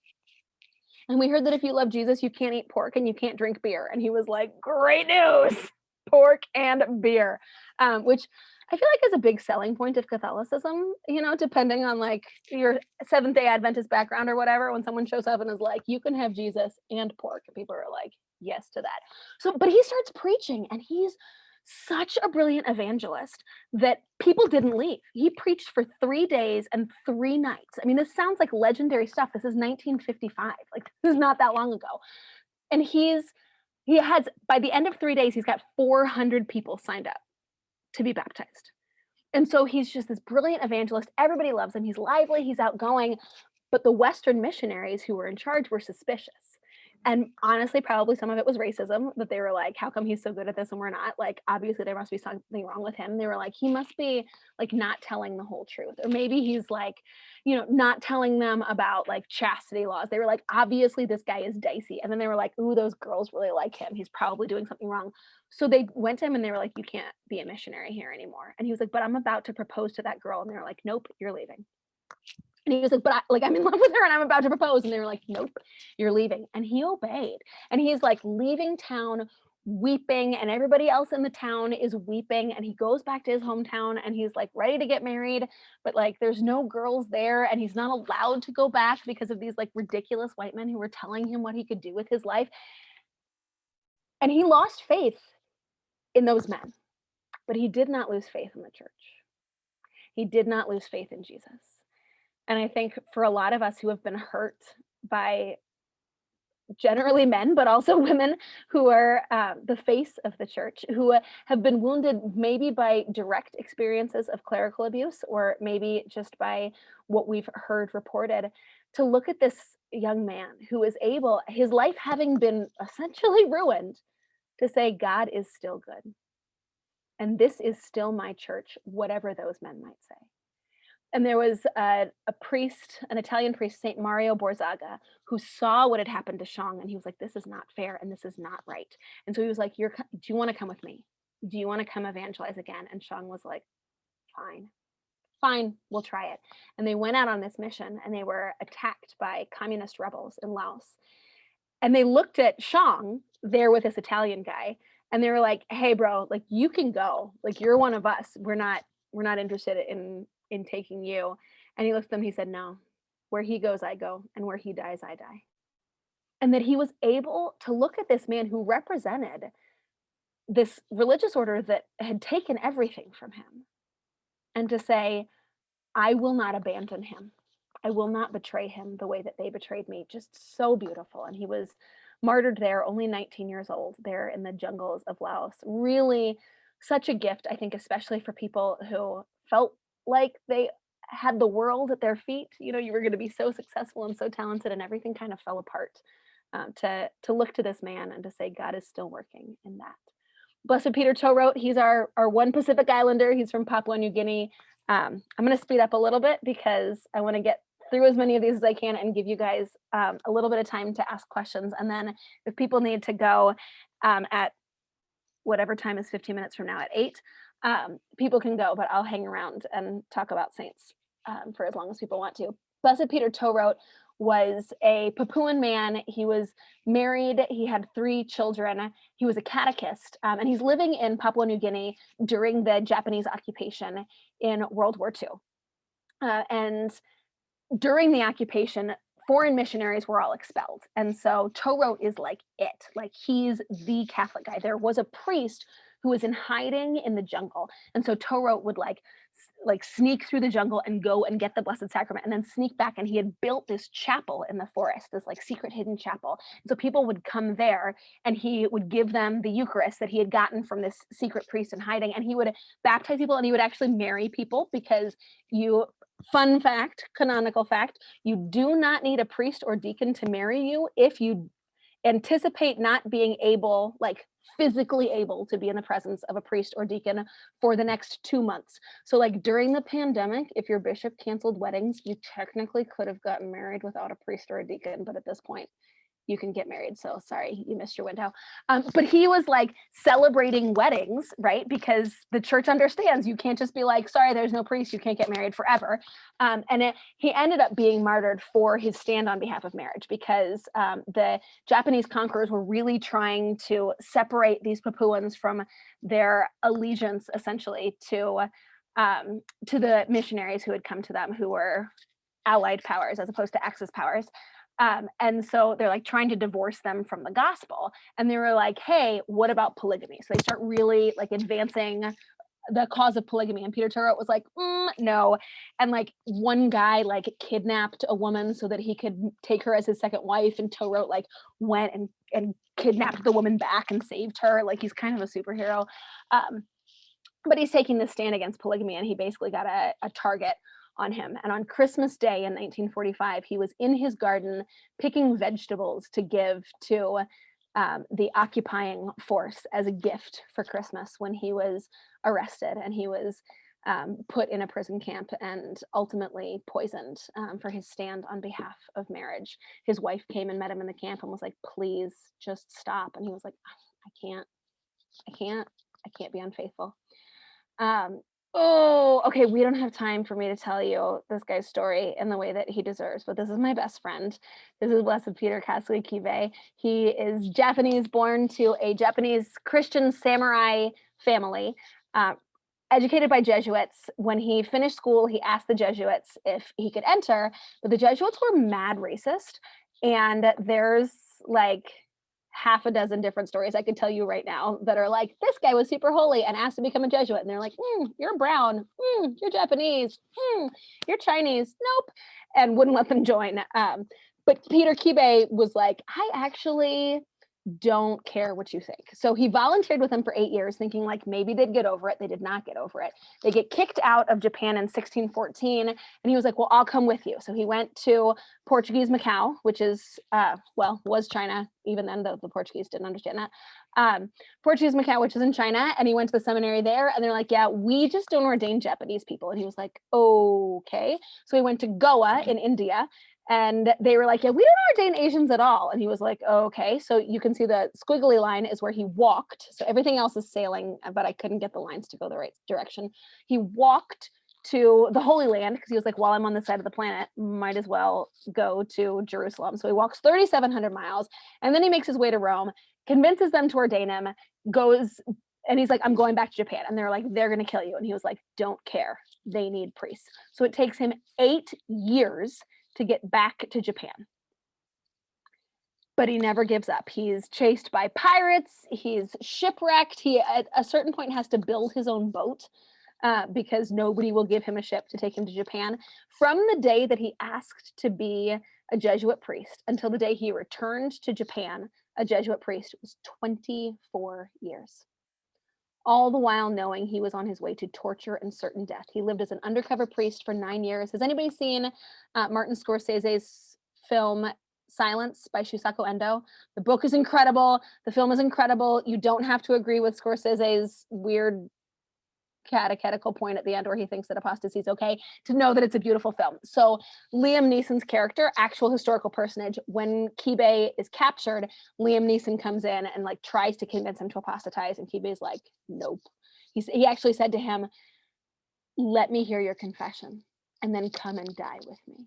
A: And we heard that if you love Jesus, you can't eat pork and you can't drink beer. And he was like, great news, pork and beer, which I feel like is a big selling point of Catholicism, you know, depending on like your Seventh-day Adventist background or whatever. When someone shows up and is like, you can have Jesus and pork, people are like, yes to that. So, but he starts preaching, and he's such a brilliant evangelist that people didn't leave. He preached for 3 days and 3 nights. I mean, this sounds like legendary stuff. This is 1955. Like, this is not that long ago. And he has, by the end of 3 days, he's got 400 people signed up to be baptized. And so he's just this brilliant evangelist. Everybody loves him. He's lively, he's outgoing. But the Western missionaries who were in charge were suspicious. And honestly, probably some of it was racism, that they were like, how come he's so good at this and we're not? Like, obviously there must be something wrong with him. They were like, he must be like not telling the whole truth. Or maybe he's like, you know, not telling them about like chastity laws. They were like, obviously this guy is dicey. And then they were like, ooh, those girls really like him. He's probably doing something wrong. So they went to him and they were like, you can't be a missionary here anymore. And he was like, but I'm about to propose to that girl. And they were like, nope, you're leaving. And he was like, but I'm in love with her and I'm about to propose. And they were like, nope, you're leaving. And he obeyed. And he's like leaving town weeping, and everybody else in the town is weeping, and he goes back to his hometown and he's like ready to get married, but like there's no girls there, and he's not allowed to go back because of these like ridiculous white men who were telling him what he could do with his life. And he lost faith in those men, but he did not lose faith in the church. He did not lose faith in Jesus. And I think for a lot of us who have been hurt by generally men, but also women who are the face of the church, who have been wounded maybe by direct experiences of clerical abuse, or maybe just by what we've heard reported, to look at this young man who is able, his life having been essentially ruined, to say, God is still good. And this is still my church, whatever those men might say. And there was a priest, an Italian priest, Saint Mario Borzaga, who saw what had happened to Shang, and he was like, "This is not fair, and this is not right." And so he was like, "Do you want to come with me? Do you want to come evangelize again?" And Shang was like, "Fine, fine, we'll try it." And they went out on this mission, and they were attacked by communist rebels in Laos. And they looked at Shang there with this Italian guy, and they were like, "Hey, bro, like you can go. Like you're one of us. We're not interested in taking you." And he looked at them, he said, "No, where he goes, I go, and where he dies, I die." And that he was able to look at this man who represented this religious order that had taken everything from him, and to say, "I will not abandon him. I will not betray him the way that they betrayed me." Just so beautiful. And he was martyred there, only 19 years old, there in the jungles of Laos. Really such a gift, I think, especially for people who felt like they had the world at their feet. You know, you were going to be so successful and so talented, and everything kind of fell apart. To look to this man and to say, God is still working in that. Blessed Peter Towroat, he's our one Pacific Islander. He's from Papua New Guinea. I'm going to speed up a little bit because I want to get through as many of these as I can and give you guys a little bit of time to ask questions. And then if people need to go at whatever time is 15 minutes from now at 8, people can go, but I'll hang around and talk about saints for as long as people want to. Blessed Peter Towroat was a Papuan man. He was married. He had 3 children. He was a catechist, and he's living in Papua New Guinea during the Japanese occupation in World War II. And during the occupation, foreign missionaries were all expelled. And so Towroat is like it, like he's the Catholic guy. There was a priest who was in hiding in the jungle. And so Towroat would like sneak through the jungle and go and get the Blessed Sacrament and then sneak back. And he had built this chapel in the forest, this like secret hidden chapel. And so people would come there and he would give them the Eucharist that he had gotten from this secret priest in hiding. And he would baptize people, and he would actually marry people, because fun fact, canonical fact, you do not need a priest or deacon to marry you if you anticipate not being able, like physically able, to be in the presence of a priest or deacon for the next 2 months. So like during the pandemic, if your bishop canceled weddings, you technically could have gotten married without a priest or a deacon, but at this point you can get married. So sorry, you missed your window. But he was like celebrating weddings, right? Because the church understands you can't just be like, sorry, there's no priest, you can't get married forever. He ended up being martyred for his stand on behalf of marriage, because the Japanese conquerors were really trying to separate these Papuans from their allegiance, essentially, to the missionaries who had come to them, who were allied powers as opposed to Axis powers. And so they're like trying to divorce them from the gospel. And they were like, hey, what about polygamy? So they start really like advancing the cause of polygamy. And Peter Towroat was like, no. And like one guy like kidnapped a woman so that he could take her as his second wife. And Towroat like went and kidnapped the woman back and saved her. Like he's kind of a superhero. But he's taking this stand against polygamy, and he basically got a target on him. And on Christmas Day in 1945, he was in his garden picking vegetables to give to the occupying force as a gift for Christmas, when he was arrested, and he was put in a prison camp and ultimately poisoned for his stand on behalf of marriage. His wife came and met him in the camp and was like, please just stop. And he was like, I can't be unfaithful. Oh, okay, we don't have time for me to tell you this guy's story in the way that he deserves, but this is my best friend. This is Blessed Peter Kasui Kibe. He is Japanese, born to a Japanese Christian samurai family, uh, educated by Jesuits. When he finished school, he asked the Jesuits if he could enter, but the Jesuits were mad racist. And there's like half a dozen different stories I could tell you right now that are like, this guy was super holy and asked to become a Jesuit. And they're like, you're brown, you're Japanese, you're Chinese, nope, and wouldn't let them join. But Peter Kibe was like, I actually don't care what you think. So he volunteered with them for 8 years, thinking like maybe they'd get over it. They did not get over it. They get kicked out of Japan in 1614, and he was like, well, I'll come with you. So he went to Portuguese Macau, which is, was China. Even then, the Portuguese didn't understand that. Portuguese Macau, which is in China, and he went to the seminary there, and they're like, yeah, we just don't ordain Japanese people. And he was like, okay. So he went to Goa in India, and they were like, yeah, we don't ordain Asians at all. And he was like, oh, okay. So you can see the squiggly line is where he walked. So everything else is sailing, but I couldn't get the lines to go the right direction. He walked to the Holy Land because he was like, while I'm on this side of the planet, might as well go to Jerusalem. So he walks 3,700 miles, and then he makes his way to Rome, convinces them to ordain him, goes, and he's like, I'm going back to Japan. And they're like, they're going to kill you. And he was like, don't care. They need priests. So it takes him 8 years to get back to Japan. But he never gives up. He's chased by pirates. He's shipwrecked. He, at a certain point, has to build his own boat because nobody will give him a ship to take him to Japan. From the day that he asked to be a Jesuit priest until the day he returned to Japan, a Jesuit priest, was 24 years. All the while knowing he was on his way to torture and certain death. He lived as an undercover priest for 9 years. Has anybody seen Martin Scorsese's film Silence by Shusaku Endo? The book is incredible. The film is incredible. You don't have to agree with Scorsese's weird catechetical point at the end where he thinks that apostasy is okay to know that it's a beautiful film. So Liam Neeson's character, actual historical personage, when Kibe is captured, Liam Neeson comes in and like tries to convince him to apostatize, and Kibe's like, nope. He actually said to him, let me hear your confession and then come and die with me.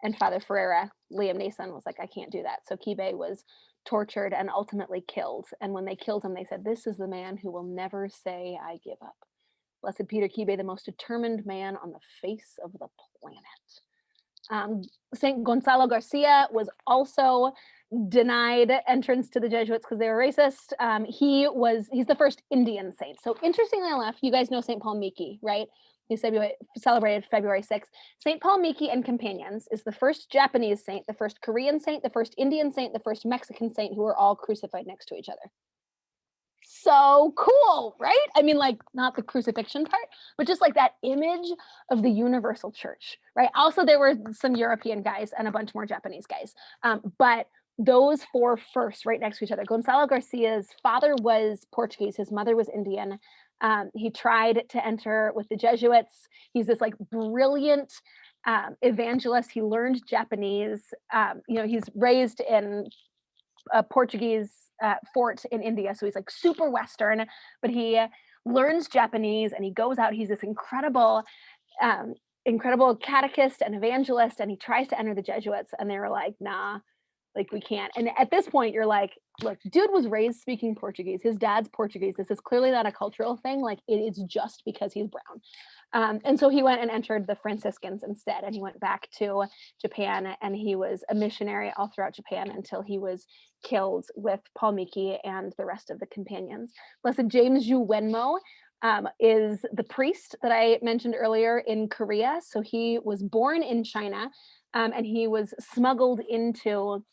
A: And Father Ferreira, Liam Neeson, was like, I can't do that. So Kibe was tortured and ultimately killed. And when they killed him, they said, this is the man who will never say I give up. Blessed Peter Kibe, the most determined man on the face of the planet. Saint Gonzalo Garcia was also denied entrance to the Jesuits because they were racist. He's the first Indian saint. So interestingly enough, you guys know Saint Paul Miki, right? He's celebrated February 6th. Saint Paul Miki and Companions is the first Japanese saint, the first Korean saint, the first Indian saint, the first Mexican saint who were all crucified next to each other. So cool, right? I mean, like, not the crucifixion part, but just like that image of the universal church, right? Also, there were some European guys and a bunch more Japanese guys, but those four first, right next to each other. Gonzalo Garcia's father was Portuguese, his mother was Indian. He tried to enter with the Jesuits. He's this like brilliant evangelist. He learned Japanese. He's raised in a Portuguese fort in India. So he's like super Western, but he learns Japanese and he goes out. He's this incredible catechist and evangelist, and he tries to enter the Jesuits, and they were like, nah, like we can't. And at this point, you're like, look, dude was raised speaking Portuguese. His dad's Portuguese. This is clearly not a cultural thing. Like it is just because he's brown. And so he went and entered the Franciscans instead, and he went back to Japan, and he was a missionary all throughout Japan until he was killed with Paul Miki and the rest of the companions. Blessed James Ju Wenmo is the priest that I mentioned earlier in Korea. So he was born in China, and he was smuggled into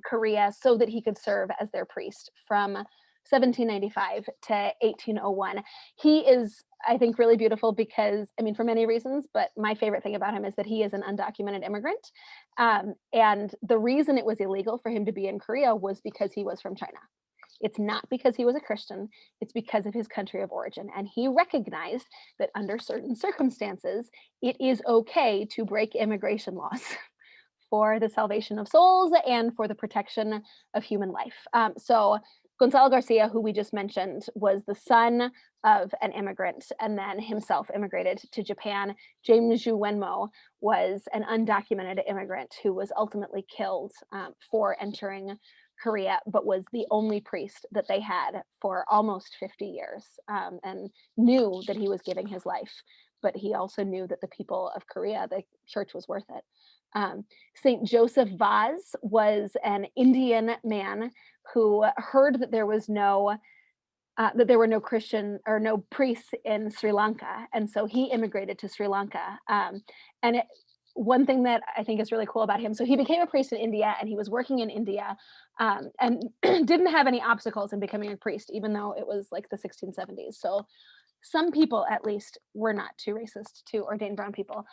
A: Korea so that he could serve as their priest from 1795 to 1801. He is, I think, really beautiful because, I mean, for many reasons, but my favorite thing about him is that he is an undocumented immigrant. And the reason it was illegal for him to be in Korea was because he was from China. It's not because he was a Christian, it's because of his country of origin. And he recognized that under certain circumstances, it is okay to break immigration laws for the salvation of souls and for the protection of human life. So Gonzalo Garcia, who we just mentioned, was the son of an immigrant and then himself immigrated to Japan. James Zhu Wenmo was an undocumented immigrant who was ultimately killed for entering Korea, but was the only priest that they had for almost 50 years, and knew that he was giving his life. But he also knew that the people of Korea, the church was worth it. St. Joseph Vaz was an Indian man who heard that there were no Christian or no priests in Sri Lanka, and so he immigrated to Sri Lanka. And it, one thing that I think is really cool about him, so he became a priest in India, and he was working in India, and didn't have any obstacles in becoming a priest, even though it was like the 1670s. So some people at least were not too racist to ordain brown people.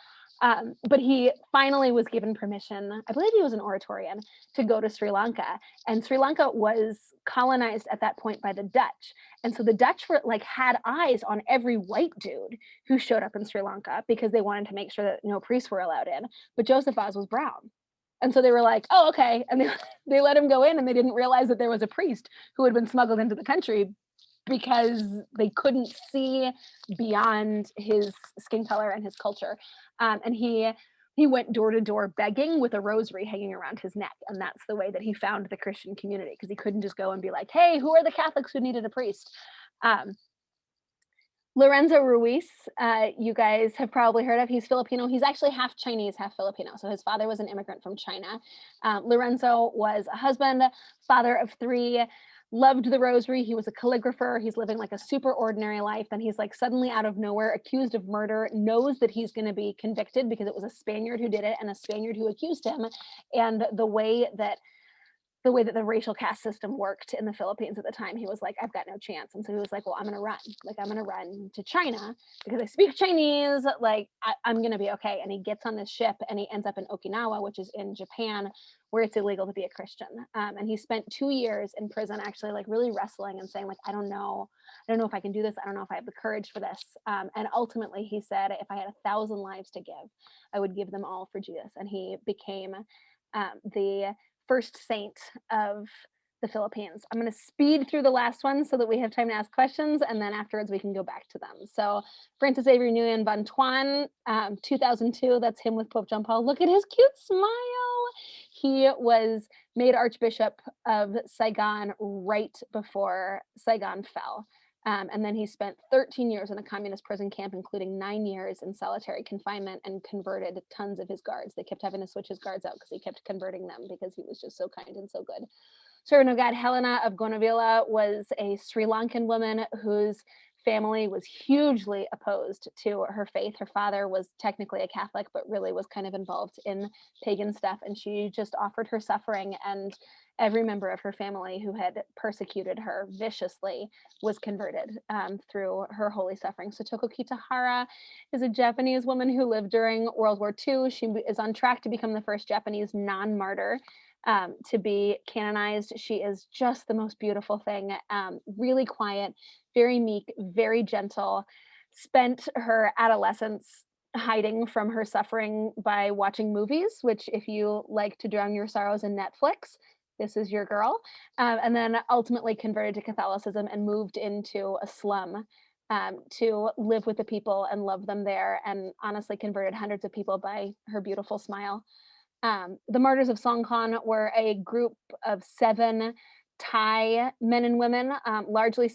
A: But he finally was given permission, I believe he was an Oratorian, to go to Sri Lanka. And Sri Lanka was colonized at that point by the Dutch. And so the Dutch were like had eyes on every white dude who showed up in Sri Lanka because they wanted to make sure that no priests were allowed in. But Joseph Oz was brown. And so they were like, oh, okay. And they let him go in, and they didn't realize that there was a priest who had been smuggled into the country because they couldn't see beyond his skin color and his culture. And he went door to door begging with a rosary hanging around his neck, and that's the way that he found the Christian community, because he couldn't just go and be like, "Hey, who are the Catholics who needed a priest?" Um, Lorenzo Ruiz, you guys have probably heard of. He's Filipino. He's actually half Chinese, half Filipino. So his father was an immigrant from China. Lorenzo was a husband, father of three, loved the rosary. He was a calligrapher. He's living like a super ordinary life. Then he's like suddenly out of nowhere accused of murder, knows that he's going to be convicted because it was a Spaniard who did it and a Spaniard who accused him. And the way that the racial caste system worked in the Philippines at the time, he was like, I've got no chance. And so he was like, well, I'm going to run. Like, I'm going to run to China because I speak Chinese. Like, I'm going to be okay. And he gets on this ship and he ends up in Okinawa, which is in Japan, where it's illegal to be a Christian. And he spent 2 years in prison, actually, like really wrestling and saying, like, I don't know if I can do this. I don't know if I have the courage for this. And ultimately, he said, if I had 1,000 lives to give, I would give them all for Jesus. And he became the first saint of the Philippines. I'm going to speed through the last one so that we have time to ask questions, and then afterwards we can go back to them. So Francis Avery Nguyen Van Tuan, 2002, that's him with Pope John Paul. Look at his cute smile. He was made Archbishop of Saigon right before Saigon fell. And then he spent 13 years in a communist prison camp, including 9 years in solitary confinement, and converted tons of his guards. They kept having to switch his guards out because he kept converting them because he was just so kind and so good. Servant of God Helena of Gonavilla was a Sri Lankan woman whose family was hugely opposed to her faith. Her father was technically a Catholic, but really was kind of involved in pagan stuff. And she just offered her suffering, and every member of her family who had persecuted her viciously was converted through her holy suffering. Satoko Kitahara is a Japanese woman who lived during World War II. She is on track to become the first Japanese non-martyr to be canonized. She is just the most beautiful thing, really quiet, very meek, very gentle, spent her adolescence hiding from her suffering by watching movies, which if you like to drown your sorrows in Netflix, this is your girl. And then ultimately converted to Catholicism and moved into a slum to live with the people and love them there, and honestly converted hundreds of people by her beautiful smile. The Martyrs of Songkhan were a group of 7 Thai men and women, largely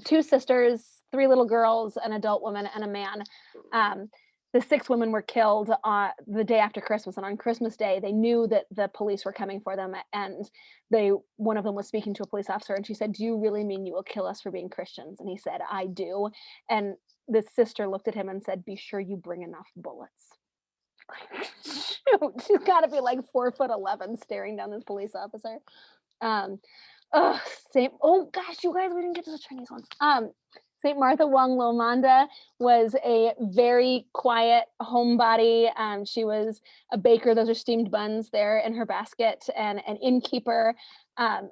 A: two sisters, 3 little girls, an adult woman, and a man. The 6 women were killed the day after Christmas, and on Christmas Day, they knew that the police were coming for them, and one of them was speaking to a police officer, and she said, "Do you really mean you will kill us for being Christians?" And he said, "I do." And the sister looked at him and said, "Be sure you bring enough bullets." Shoot, she's got to be like 4'11" staring down this police officer. Um, oh, oh gosh, you guys, we didn't get to the Chinese ones. St. Martha Wong Lomanda was a very quiet homebody. She was a baker. Those are steamed buns there in her basket, and an innkeeper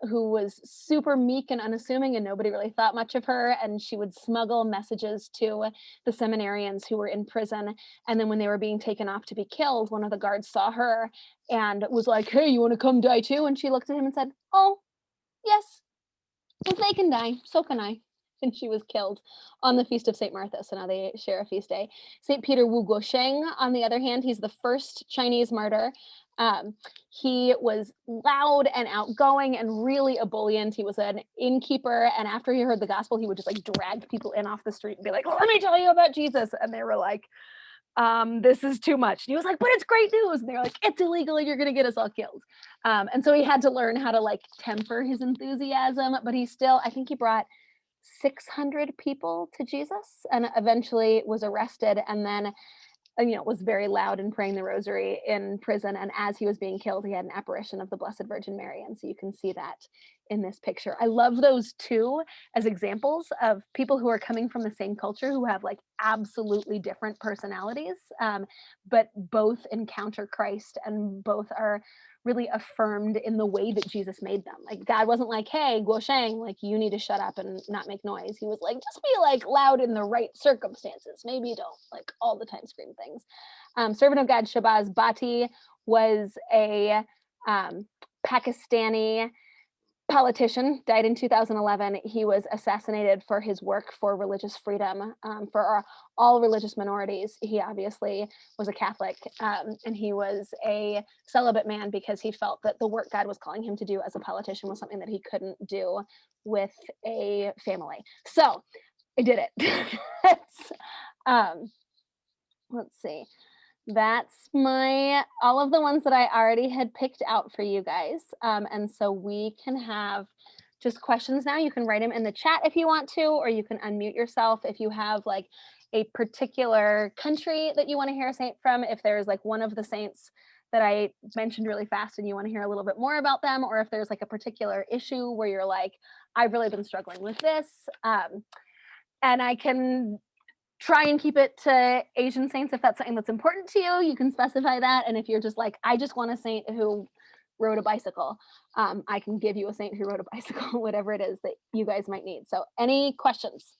A: who was super meek and unassuming, and nobody really thought much of her. And she would smuggle messages to the seminarians who were in prison. And then when they were being taken off to be killed, one of the guards saw her and was like, "Hey, you want to come die too?" And she looked at him and said, "Oh, yes, If they can die, so can I. And she was killed on the feast of St. Martha, so now they share a feast day. St. Peter Wu Guosheng, on the other hand, he's the first Chinese martyr. Um, he was loud and outgoing and really ebullient. He was an innkeeper, and after he heard the gospel, he would just like drag people in off the street and be like, "Let me tell you about Jesus," and they were like, this is too much. And he was like, but it's great news. And they're like, it's illegal and you're going to get us all killed. And so he had to learn how to like temper his enthusiasm, but he still, I think he brought 600 people to Jesus and eventually was arrested and then was very loud and praying the rosary in prison. And as he was being killed, he had an apparition of the Blessed Virgin Mary. And so you can see that in this picture. I love those two as examples of people who are coming from the same culture who have like absolutely different personalities, but both encounter Christ and both are really affirmed in the way that Jesus made them. Like God wasn't like, hey, Guosheng, like you need to shut up and not make noise. He was like, just be like loud in the right circumstances. Maybe don't like all the time scream things. Servant of God Shabazz Bhatti was a Pakistani politician, died in 2011. He was assassinated for his work for religious freedom, for all religious minorities. He obviously was a Catholic, and he was a celibate man because he felt that the work God was calling him to do as a politician was something that he couldn't do with a family. So I did it. Let's see. That's all of the ones that I already had picked out for you guys. And so we can have just questions now. You can write them in the chat if you want to, or you can unmute yourself if you have like a particular country that you want to hear a saint from. If there's like one of the saints that I mentioned really fast and you want to hear a little bit more about them, or if there's like a particular issue where you're like, I've really been struggling with this. And I can try and keep it to Asian saints if that's something that's important to you. You can specify that. And if you're just like, I just want a saint who rode a bicycle, I can give you a saint who rode a bicycle, whatever it is that you guys might need. So any questions?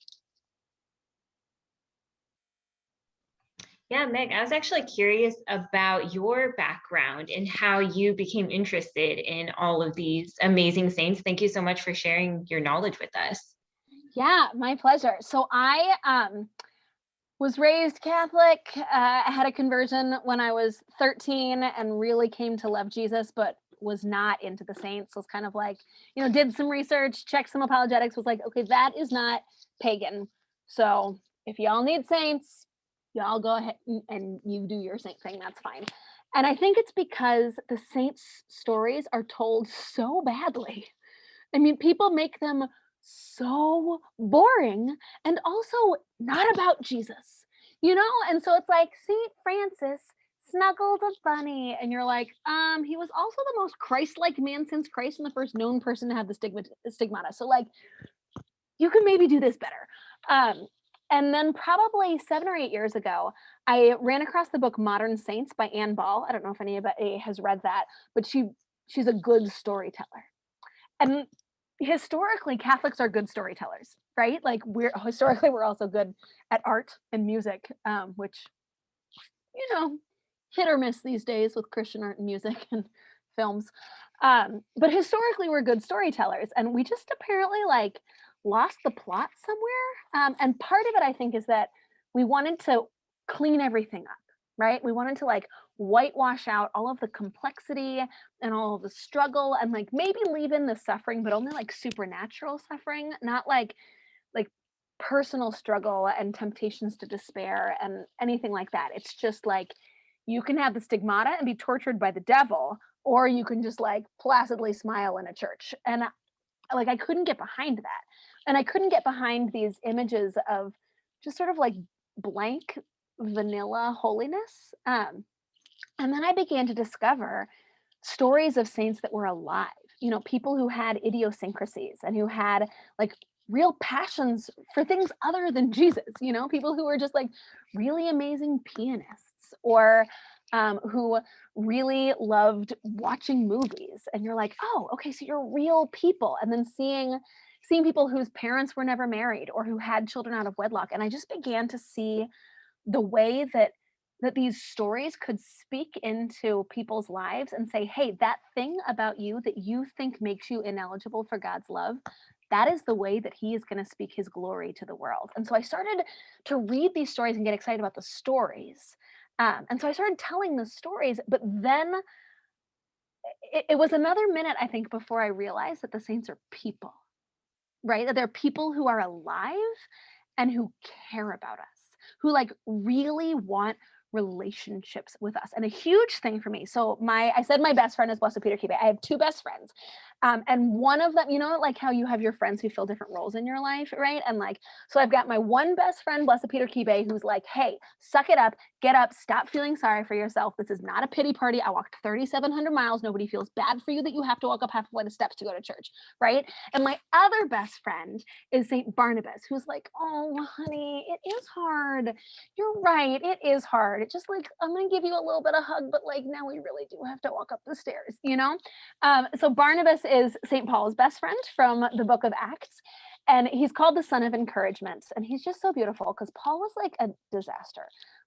B: Yeah, Meg, I was actually curious about your background and how you became interested in all of these amazing saints. Thank you so much for sharing your knowledge with us.
A: Yeah, my pleasure. So I was raised Catholic. I had a conversion when I was 13 and really came to love Jesus, but was not into the saints. Was kind of like, did some research, checked some apologetics, was like, okay, that is not pagan. So if y'all need saints, y'all go ahead and you do your saint thing. That's fine. And I think it's because the saints' stories are told so badly. I mean, people make them so boring and also not about Jesus, And so it's like St. Francis snuggled a bunny, and you're like, he was also the most Christ-like man since Christ and the first known person to have the stigmata. So like, you can maybe do this better. And then probably 7 or 8 years ago, I ran across the book Modern Saints by Anne Ball. I don't know if anybody has read that, but she's a good storyteller. And historically, Catholics are good storytellers, right? Like we're also good at art and music, which, hit or miss these days with Christian art and music and films. But historically, we're good storytellers, and we just apparently like lost the plot somewhere. And part of it, I think, is that we wanted to clean everything up, right? We wanted to like whitewash out all of the complexity and all of the struggle and like maybe leave in the suffering, but only like supernatural suffering, not like personal struggle and temptations to despair and anything like that. It's just like you can have the stigmata and be tortured by the devil, or you can just like placidly smile in a church. And like I couldn't get behind that. And I couldn't get behind these images of just sort of like blank vanilla holiness. And then I began to discover stories of saints that were alive, people who had idiosyncrasies and who had like real passions for things other than Jesus, people who were just like really amazing pianists or who really loved watching movies. And you're like, oh, okay, so you're real people. And then seeing people whose parents were never married or who had children out of wedlock. And I just began to see the way that these stories could speak into people's lives and say, hey, that thing about you that you think makes you ineligible for God's love, that is the way that he is going to speak his glory to the world. And so I started to read these stories and get excited about the stories. And so I started telling the stories, but then it was another minute, I think, before I realized that the saints are people, right? That they're people who are alive and who care about us, who like really want relationships with us. And a huge thing for me. So I said my best friend is Blessed Peter Kibe. I have two best friends. And one of them, like how you have your friends who fill different roles in your life, right? And like, so I've got my one best friend, Blessed Peter Kibe, who's like, hey, suck it up, get up, stop feeling sorry for yourself. This is not a pity party. I walked 3,700 miles. Nobody feels bad for you that you have to walk up half a flight of steps to go to church, right? And my other best friend is Saint Barnabas, who's like, oh, honey, it is hard. You're right. It is hard. It's just like, I'm going to give you a little bit of hug, but like now we really do have to walk up the stairs, So Barnabas is St. Paul's best friend from the book of Acts. And he's called the son of encouragement. And he's just so beautiful because Paul was like a disaster,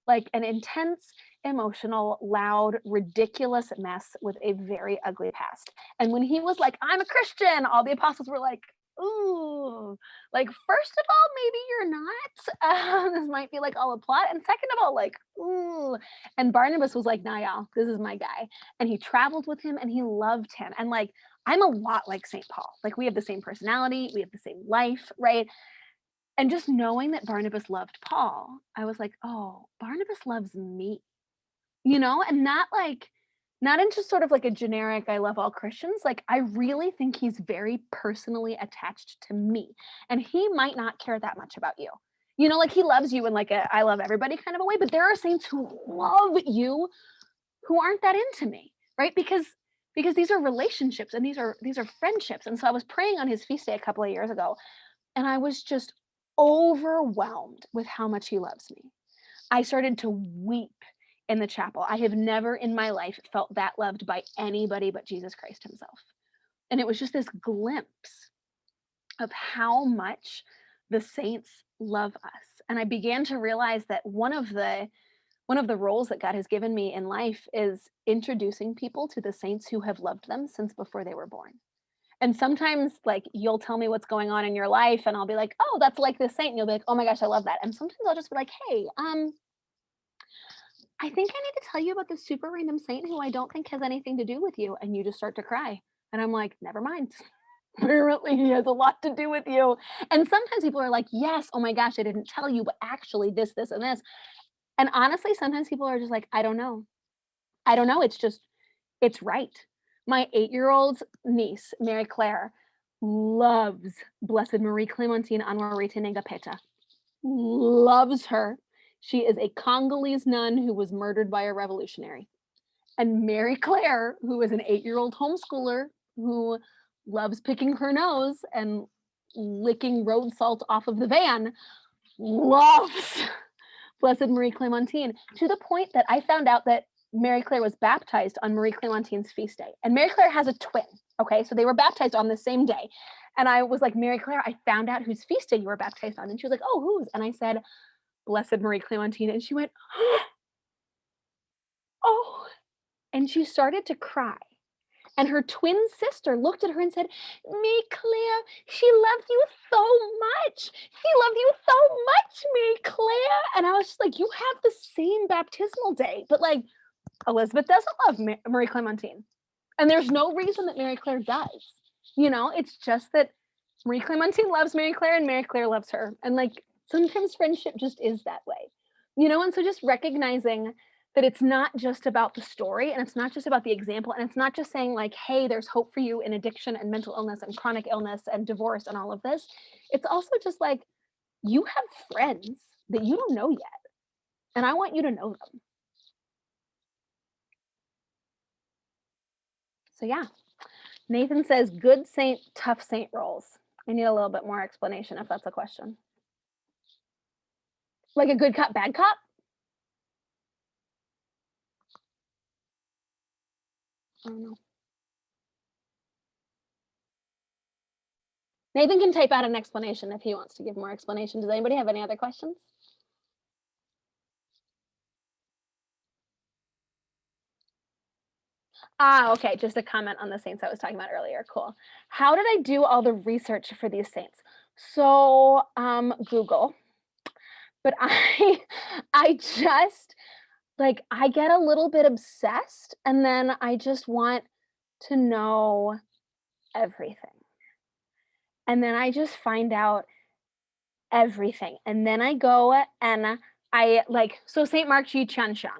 A: like an intense, emotional, loud, ridiculous mess with a very ugly past. And when he was like, I'm a Christian, all the apostles were like, ooh, like, first of all, maybe you're not. This might be like all a plot. And second of all, like, ooh. And Barnabas was like, nah, y'all, this is my guy. And he traveled with him and he loved him. And like, I'm a lot like St. Paul. Like, we have the same personality, we have the same life, right? And just knowing that Barnabas loved Paul, I was like, oh, Barnabas loves me, and not in just sort of like a generic, I love all Christians. Like, I really think he's very personally attached to me. And he might not care that much about you. Like he loves you in like a I love everybody kind of a way, but there are saints who love you who aren't that into me, right? Because these are relationships and these are friendships. And so I was praying on his feast day a couple of years ago, and I was just overwhelmed with how much he loves me. I started to weep in the chapel. I have never in my life felt that loved by anybody but Jesus Christ himself. And it was just this glimpse of how much the saints love us. And I began to realize that one of the roles that God has given me in life is introducing people to the saints who have loved them since before they were born. And sometimes, like, you'll tell me what's going on in your life, and I'll be like, oh, that's like this saint. And you'll be like, oh my gosh, I love that. And sometimes I'll just be like, hey, I think I need to tell you about this super random saint who I don't think has anything to do with you. And you just start to cry. And I'm like, never mind. Apparently he has a lot to do with you. And sometimes people are like, yes, oh my gosh, I didn't tell you, but actually this, and this. And honestly, sometimes people are just like, I don't know. I don't know. It's right. My 8-year-old niece, Mary Claire, loves Blessed Marie Clementine Anwarite Negapeta. Loves her. She is a Congolese nun who was murdered by a revolutionary. And Mary Claire, who is an 8-year-old homeschooler who loves picking her nose and licking road salt off of the van, loves Blessed Marie Clementine, to the point that I found out that Mary Claire was baptized on Marie Clementine's feast day. And Mary Claire has a twin. Okay, so they were baptized on the same day. And I was like, Mary Claire, I found out whose feast day you were baptized on. And she was like, oh, whose? And I said, Blessed Marie Clementine. And she went, oh. And she started to cry. And her twin sister looked at her and said, Mary Claire, she loved you so much. She loved you so much, Mary Claire. And I was just like, you have the same baptismal day. But like, Elizabeth doesn't love Marie Clementine. And there's no reason that Mary Claire does. It's just that Marie Clementine loves Mary Claire and Mary Claire loves her. And like, sometimes friendship just is that way. And so just recognizing that it's not just about the story and it's not just about the example and it's not just saying like, hey, there's hope for you in addiction and mental illness and chronic illness and divorce and all of this. It's also just like, you have friends that you don't know yet. And I want you to know them. So yeah, Nathan says, good saint, tough saint roles. I need a little bit more explanation if that's a question. Like a good cop, bad cop? I don't know. Nathan can type out an explanation if he wants to give more explanation. Does anybody have any other questions? Okay, just a comment on the saints I was talking about earlier, cool. How did I do all the research for these saints? So, Google, but I just, like, I get a little bit obsessed, and then I just want to know everything, and then I just find out everything, and then I go and I, like, so Saint Mark Ji Chuanxiang,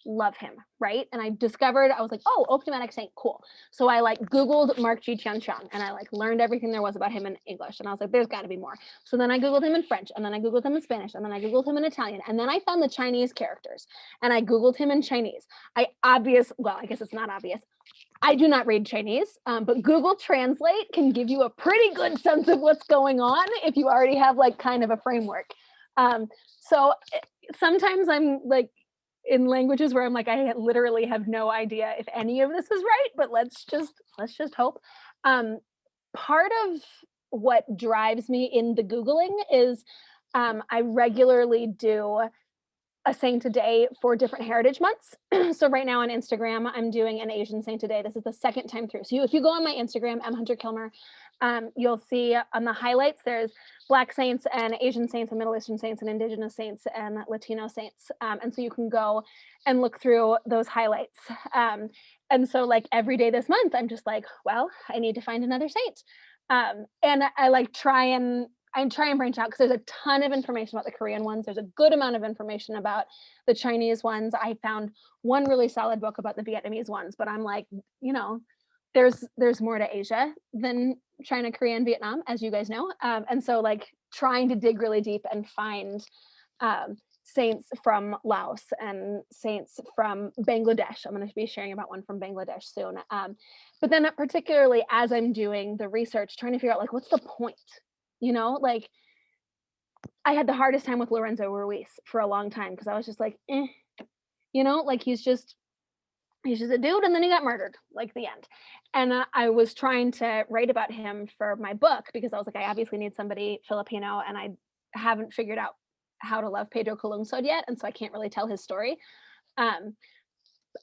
A: love him, right? And I discovered, I was like, oh, optimatic saint, cool. So I like Googled Mark Ji Chuanxiang and I like learned everything there was about him in English. And I was like, there's got to be more. So then I Googled him in French, and then I Googled him in Spanish, and then I Googled him in Italian. And then I found the Chinese characters and I Googled him in Chinese. Well, I guess it's not obvious. I do not read Chinese, but Google Translate can give you a pretty good sense of what's going on if you already have like kind of a framework. So sometimes I'm like in languages where I'm like, I literally have no idea if any of this is right, but let's just hope. Um, Part of what drives me in the Googling is I regularly do a saint a day for different heritage months. So right now on Instagram, I'm doing an Asian saint a day. This is the second time through. So if you go on my Instagram, Meg Hunter-Kilmer, you'll see on the highlights, there's Black saints and Asian saints and Middle Eastern saints and Indigenous saints and Latino saints. And so you can go and look through those highlights. And so like every day this month, I'm just like, well, I need to find another saint. And I like try and branch out because there's a ton of information about the Korean ones. There's a good amount of information about the Chinese ones. I found one really solid book about the Vietnamese ones, but I'm like, you know, there's more to Asia than China, Korea, and Vietnam, as you guys know. And so like trying to dig really deep and find saints from Laos and saints from Bangladesh. I'm going to be sharing about one from Bangladesh soon. But then particularly as I'm doing the research, trying to figure out like, what's the point? You know, like I had the hardest time with Lorenzo Ruiz for a long time because I was just like, you know, like he's just a dude, and then he got murdered, like the end. And I was trying to write about him for my book because I was like, I obviously need somebody Filipino, and I haven't figured out how to love Pedro Calungsod yet, and so I can't really tell his story. Um,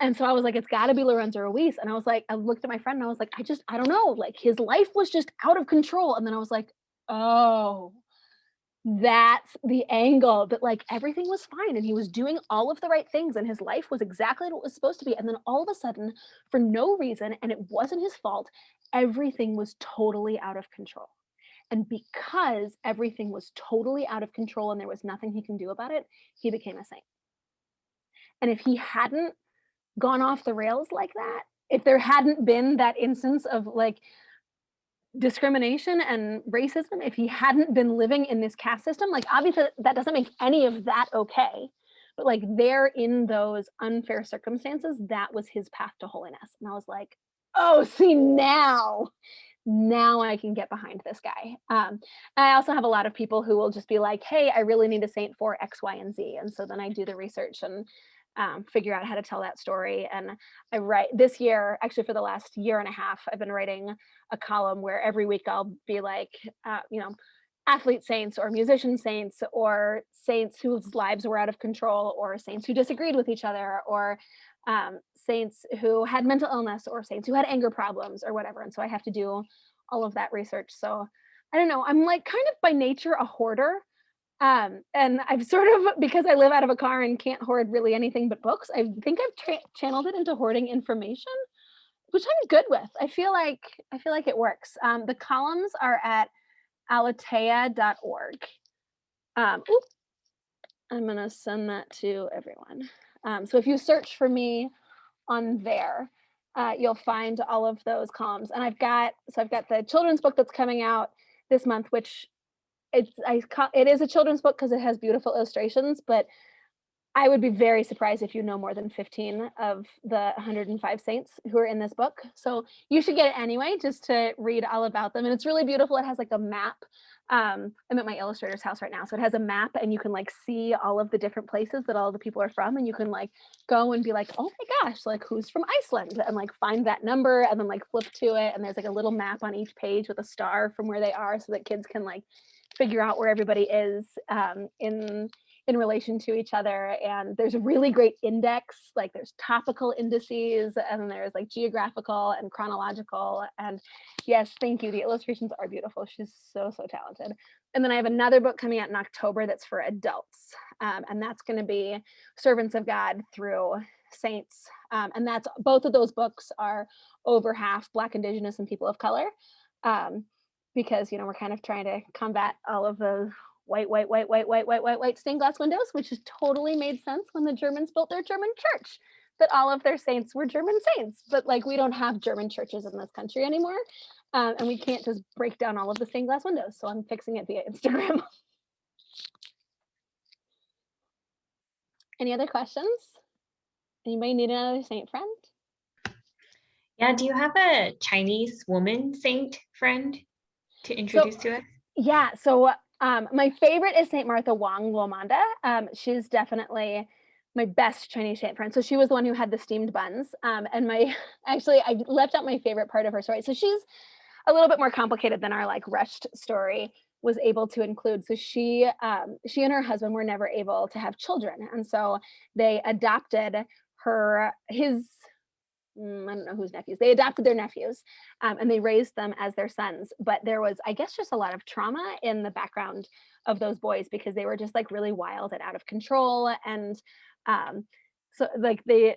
A: and so I was like, it's got to be Lorenzo Ruiz. And I was like, I looked at my friend and I was like, I don't know, like his life was just out of control. And then I was like, oh, that's the angle, that like everything was fine and he was doing all of the right things and his life was exactly what it was supposed to be. And then all of a sudden, for no reason, and it wasn't his fault, everything was totally out of control. And because everything was totally out of control and there was nothing he can do about it, he became a saint. And if he hadn't gone off the rails like that, if there hadn't been that instance of like discrimination and racism, if he hadn't been living in this caste system, like obviously that doesn't make any of that okay, but like there in those unfair circumstances, that was his path to holiness. And I was like, oh, see, now I can get behind this guy. I also have a lot of people who will just be like, hey, I really need a saint for X, Y, and Z. And so then I do the research and figure out how to tell that story. And I write this year, actually for the last year and a half, I've been writing a column where every week I'll be like, you know, athlete saints or musician saints or saints whose lives were out of control or saints who disagreed with each other or saints who had mental illness or saints who had anger problems or whatever. And so I have to do all of that research. So I don't know, I'm like kind of by nature a hoarder. And I've sort of, because I live out of a car and can't hoard really anything but books, I think I've channeled it into hoarding information, which I'm good with. I feel like it works. The columns are at alatea.org. Oop, I'm gonna send that to everyone. So if you search for me on there, you'll find all of those columns. And I've got the children's book that's coming out this month, which it is a children's book because it has beautiful illustrations, but I would be very surprised if you know more than 15 of the 105 saints who are in this book. So you should get it anyway, just to read all about them. And it's really beautiful. It has like a map. I'm at my illustrator's house right now. So it has a map and you can like see all of the different places that all the people are from. And you can like go and be like, oh my gosh, like who's from Iceland? And like find that number and then like flip to it. And there's like a little map on each page with a star from where they are so that kids can like figure out where everybody is in relation to each other. And there's a really great index, like there's topical indices and there's like geographical and chronological. And yes, thank you. The illustrations are beautiful. She's so, so talented. And then I have another book coming out in October that's for adults. And that's going to be Servants of God through Saints. And that's both of those books are over half Black, Indigenous, and people of color. Um, because we're kind of trying to combat all of those white stained glass windows, which has totally made sense when the Germans built their German church, that all of their saints were German saints. But like we don't have German churches in this country anymore. And we can't just break down all of the stained glass windows. So I'm fixing it via Instagram. Any other questions? Anybody need another saint friend?
B: Yeah, do you have a Chinese woman saint friend to
A: So
B: introduce to us?
A: yeah, so my favorite is Saint Martha Wang Luomanda. She's definitely my best Chinese saint friend. So she was the one who had the steamed buns. And my actually I left out my favorite part of her story. So she's a little bit more complicated than our like rushed story was able to include. So she and her husband were never able to have children, and so they adopted his I don't know whose nephews. They adopted their nephews, and they raised them as their sons. But there was, I guess, just a lot of trauma in the background of those boys because they were just like really wild and out of control. And um, so, like they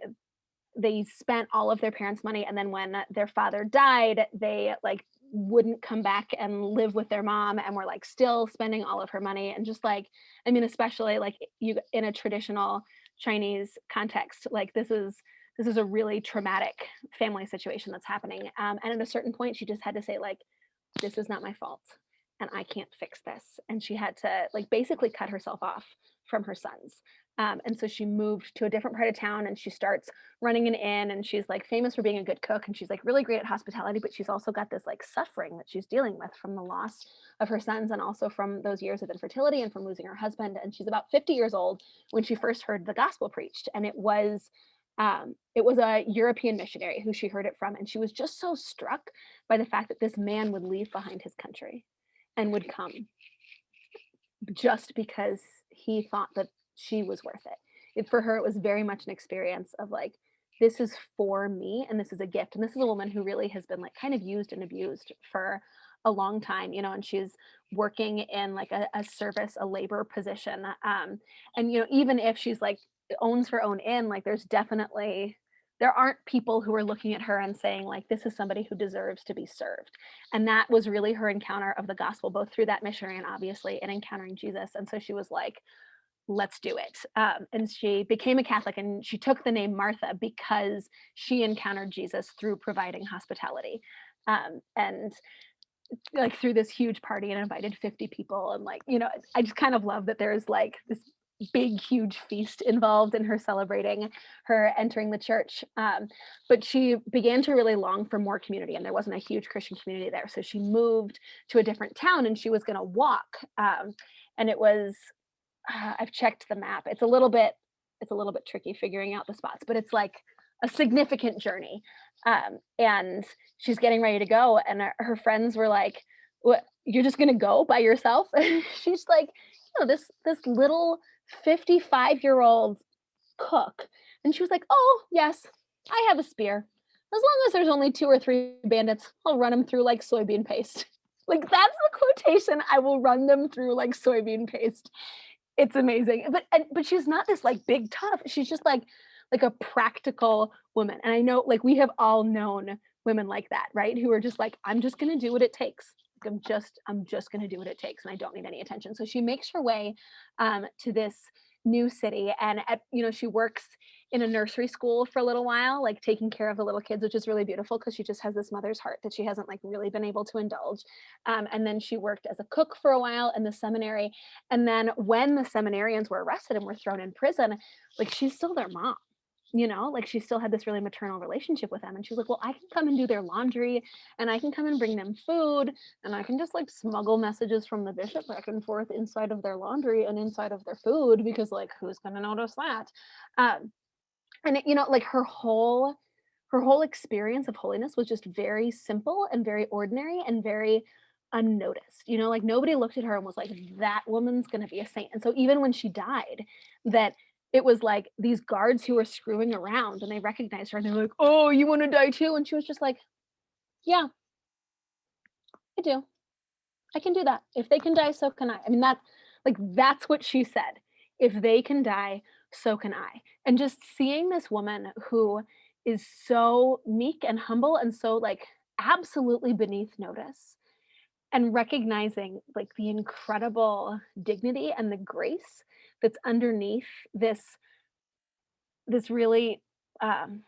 A: spent all of their parents' money, and then when their father died, they like wouldn't come back and live with their mom, and were like still spending all of her money. And just like, I mean, especially like you in a traditional Chinese context, like this is a really traumatic family situation that's happening. And at a certain point, she just had to say, like, this is not my fault and I can't fix this. And she had to, like, basically cut herself off from her sons. And so she moved to a different part of town and she starts running an inn, and she's like famous for being a good cook, and she's like really great at hospitality, but she's also got this like suffering that she's dealing with from the loss of her sons and also from those years of infertility and from losing her husband. And she's about 50 years old when she first heard the gospel preached. And it was a European missionary who she heard it from, and she was just so struck by the fact that this man would leave behind his country and would come just because he thought that she was worth it. For her, it was very much an experience of like, this is for me, and this is a gift. And this is a woman who really has been like kind of used and abused for a long time, and she's working in like a service, a labor position. And even if she's like owns her own inn, like there aren't people who are looking at her and saying like this is somebody who deserves to be served. And that was really her encounter of the gospel, both through that missionary and obviously in encountering Jesus. And so she was like, let's do it. And she became a Catholic, and she took the name Martha because she encountered Jesus through providing hospitality. And like through this huge party and invited 50 people. And like, I just kind of love that there's like this big, huge feast involved in her celebrating her entering the church. But she began to really long for more community, and there wasn't a huge Christian community there. So she moved to a different town, and she was going to walk. And it was, I've checked the map. It's a little bit tricky figuring out the spots, but it's like a significant journey. And she's getting ready to go, and her friends were like, "What? You're just gonna go by yourself?" And she's like, this little 55-year-old cook, and she was like, "Oh yes, I have a spear. As long as there's only 2 or 3 bandits, I'll run them through like soybean paste." Like that's the quotation. I will run them through like soybean paste. It's amazing. But she's not this like big tough. She's just like a practical woman. And I know like we have all known women like that, right? Who are just like, I'm just gonna do what it takes. Like, I'm just gonna do what it takes, and I don't need any attention. So she makes her way to this new city, and she works in a nursery school for a little while, like taking care of the little kids, which is really beautiful because she just has this mother's heart that she hasn't like really been able to indulge. And then she worked as a cook for a while in the seminary. And then when the seminarians were arrested and were thrown in prison, like she's still their mom. Like she still had this really maternal relationship with them. And she was like, well, I can come and do their laundry, and I can come and bring them food, and I can just like smuggle messages from the bishop back and forth inside of their laundry and inside of their food, because like who's going to notice that? Um, and like her whole experience of holiness was just very simple and very ordinary and very unnoticed, you know, like nobody looked at her and was like, that woman's gonna be a saint. And so even when she died, that it was like these guards who were screwing around and they recognized her and they were like, oh, you want to die too? And she was just like, yeah, I do. I can do that. If they can die, so can I. I mean, that's what she said. If they can die, so can I. And just seeing this woman who is so meek and humble and so like absolutely beneath notice and recognizing like the incredible dignity and the grace that's underneath this really um,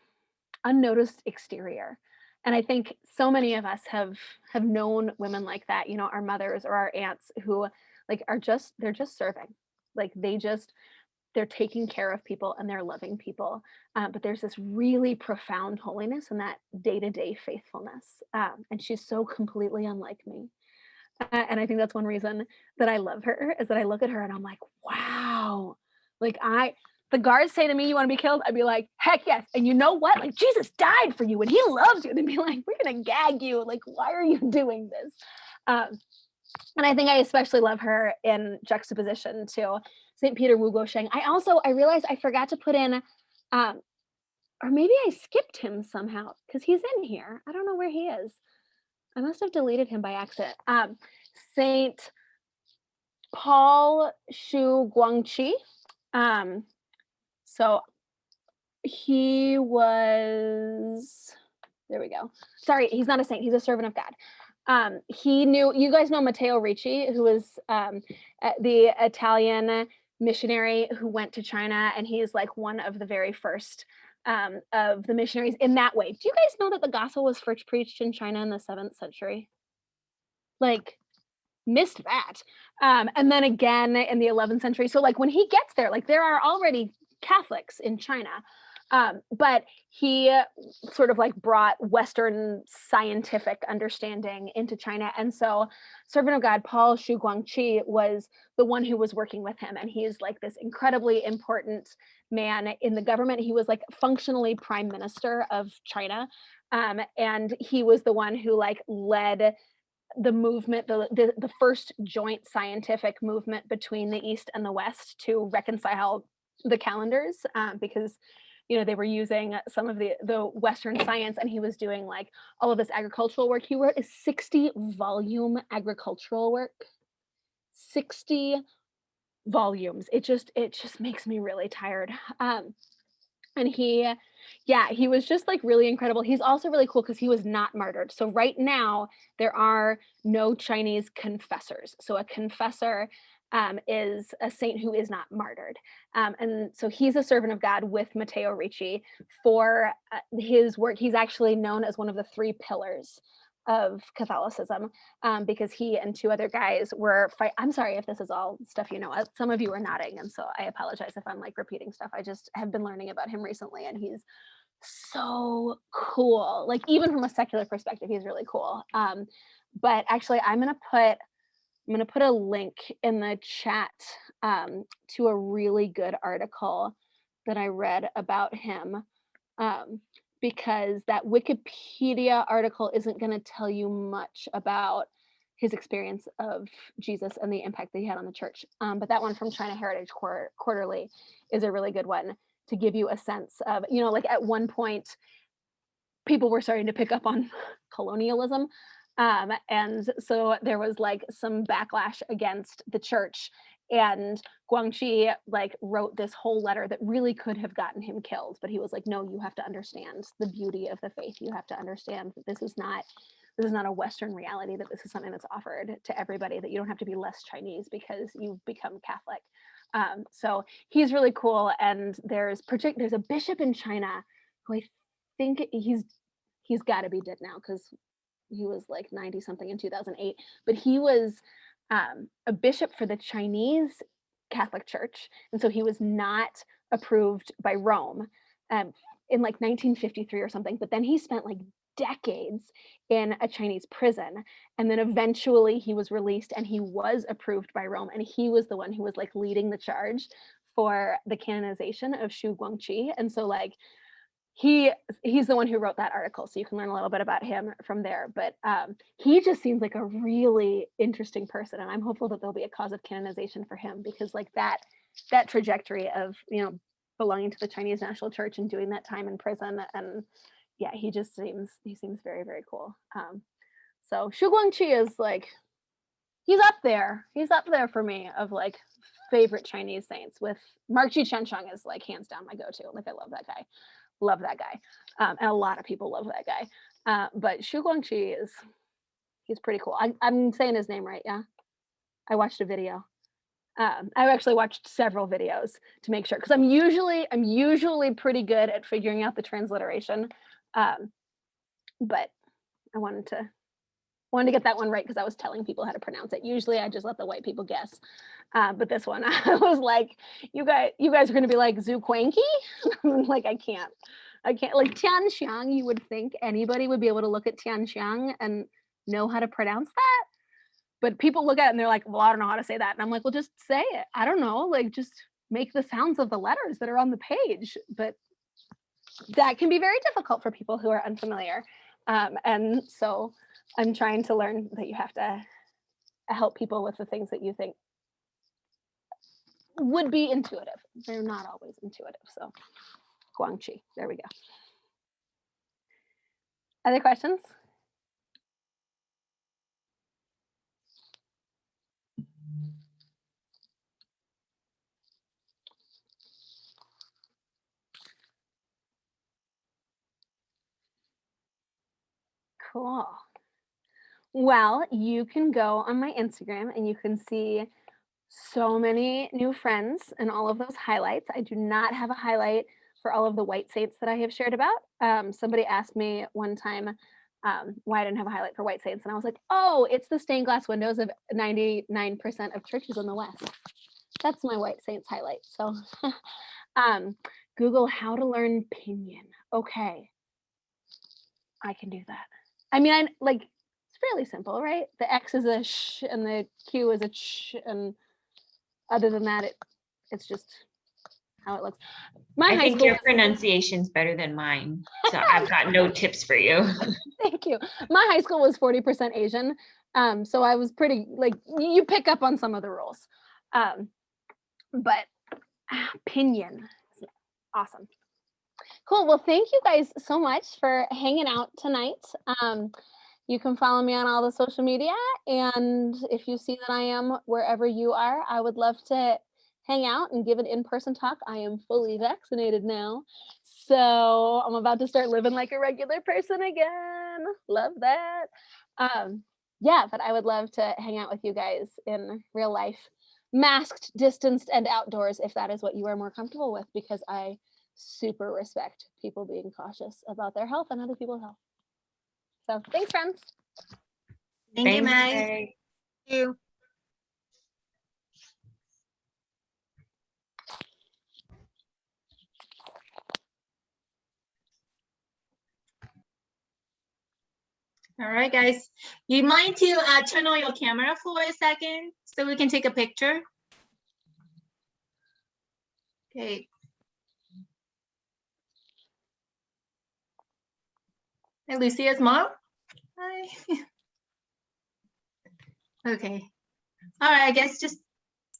A: unnoticed exterior. And I think so many of us have known women like that, you know, our mothers or our aunts who like are just they're just serving. Like they're taking care of people and they're loving people. But there's this really profound holiness and that day-to-day faithfulness. And she's so completely unlike me. And I think that's one reason that I love her is that I look at her and I'm like, wow. Like the guards say to me, you want to be killed? I'd be like, heck yes. And you know what? Like Jesus died for you and he loves you. And they'd be like, we're gonna gag you. Like, why are you doing this? Um, and I think I especially love her in juxtaposition to St. Peter Wu Guosheng. I realized I forgot to put in or maybe I skipped him somehow because he's in here. I don't know where he is. I must have deleted him by accident. Saint Paul Shu Guangqi. Um, so he was, there we go. Sorry, he's not a saint, he's a servant of God. He knew, you guys know Matteo Ricci, who was the Italian missionary who went to China, and he's like one of the very first of the missionaries in that way. Do you guys know that the gospel was first preached in China in the 7th century? Like, missed that. And then again in the 11th century. So like when he gets there, like there are already Catholics in China. But he sort of like brought Western scientific understanding into China. And so servant of God, Paul Shu Guangqi was the one who was working with him. And he's like this incredibly important man in the government. He was like functionally prime minister of China. And he was the one who like led the movement, the first joint scientific movement between the East and the West to reconcile the calendars, because you know they were using some of the Western science, and he was doing like all of this agricultural work. He wrote a 60-volume agricultural work, 60 volumes. It just makes me really tired. And he was just like really incredible. He's also really cool because he was not martyred. So right now there are no Chinese confessors. So a confessor is a saint who is not martyred. And so he's a servant of God with Matteo Ricci for his work. He's actually known as one of the 3 pillars of Catholicism, because he and 2 other guys were fight. I'm sorry if this is all stuff you know. Some of you are nodding, and so I apologize if I'm like repeating stuff. I just have been learning about him recently, and he's so cool. Like even from a secular perspective, he's really cool. But actually, I'm gonna put a link in the chat to a really good article that I read about him, um, because that Wikipedia article isn't going to tell you much about his experience of Jesus and the impact that he had on the church. But that one from China Heritage Quarterly is a really good one to give you a sense of, you know, like at one point, people were starting to pick up on colonialism. And so there was like some backlash against the church, and Guangxi like wrote this whole letter that really could have gotten him killed, but he was like, no, you have to understand the beauty of the faith. You have to understand that this is not a Western reality, that this is something that's offered to everybody, that you don't have to be less Chinese because you've become Catholic. So he's really cool. And there's a bishop in China who I think he's got to be dead now because he was like 90 something in 2008, but he was a bishop for the Chinese Catholic Church, and so he was not approved by Rome um, in like 1953 or something. But then he spent like decades in a Chinese prison, and then eventually he was released and he was approved by Rome, and he was the one who was like leading the charge for the canonization of Shu Guangqi. And so like he's the one who wrote that article, so you can learn a little bit about him from there. But he just seems like a really interesting person, and I'm hopeful that there'll be a cause of canonization for him, because like that trajectory of, you know, belonging to the Chinese National Church and doing that time in prison, and yeah, he seems very, very cool. So Shu Guangqi is like, he's up there for me of like favorite Chinese saints. With Mark Chi Chen-Chung is like hands down my go-to. Like, I love that guy. And a lot of people love that guy. But Shu Guangqi he's pretty cool. I'm saying his name right, yeah? I watched a video. I actually watched several videos to make sure, because I'm usually pretty good at figuring out the transliteration. But I wanted to get that one right, because I was telling people how to pronounce it. Usually I just let the white people guess. But this one, I was like, you guys are going to be like Zhu Quanqi? Like, I can't. Like Tianxiang, you would think anybody would be able to look at Tianxiang and know how to pronounce that. But people look at it and they're like, well, I don't know how to say that. And I'm like, well, just say it. I don't know. Like, just make the sounds of the letters that are on the page. But that can be very difficult for people who are unfamiliar. And so I'm trying to learn that you have to help people with the things that you think would be intuitive. They're not always intuitive. So Guangqi, there we go. Other questions? Cool. Well, you can go on my Instagram and you can see so many new friends and all of those highlights. I do not have a highlight for all of the white saints that I have shared about. Somebody asked me one time why I didn't have a highlight for white saints, and I was like, oh, it's the stained glass windows of 99% of churches in the West. That's my white saints highlight. So Google how to learn Pinyin. Okay, I can do that. I mean, it's fairly simple, right? The X is a sh and the Q is a ch, and other than that, it's just how it looks.
B: I think your pronunciation's better than mine, so I've got no tips for you.
A: Thank you. My high school was 40% Asian, so I was pretty, like, you pick up on some of the rules. But Pinyin, awesome. Cool. Well, thank you guys so much for hanging out tonight. You can follow me on all the social media, and if you see that I am wherever you are, I would love to hang out and give an in-person talk. I am fully vaccinated now, so I'm about to start living like a regular person again. Love that. Yeah, but I would love to hang out with you guys in real life, masked, distanced, and outdoors, if that is what you are more comfortable with, because I super respect people being cautious about their health and other people's health. So thanks, friends.
C: Thank you, Meg.
B: Thank
C: you. All right, guys. You mind to turn on your camera for a second so we can take a picture? Okay. Hey, Lucia's mom. Hi. Okay. All right, I guess just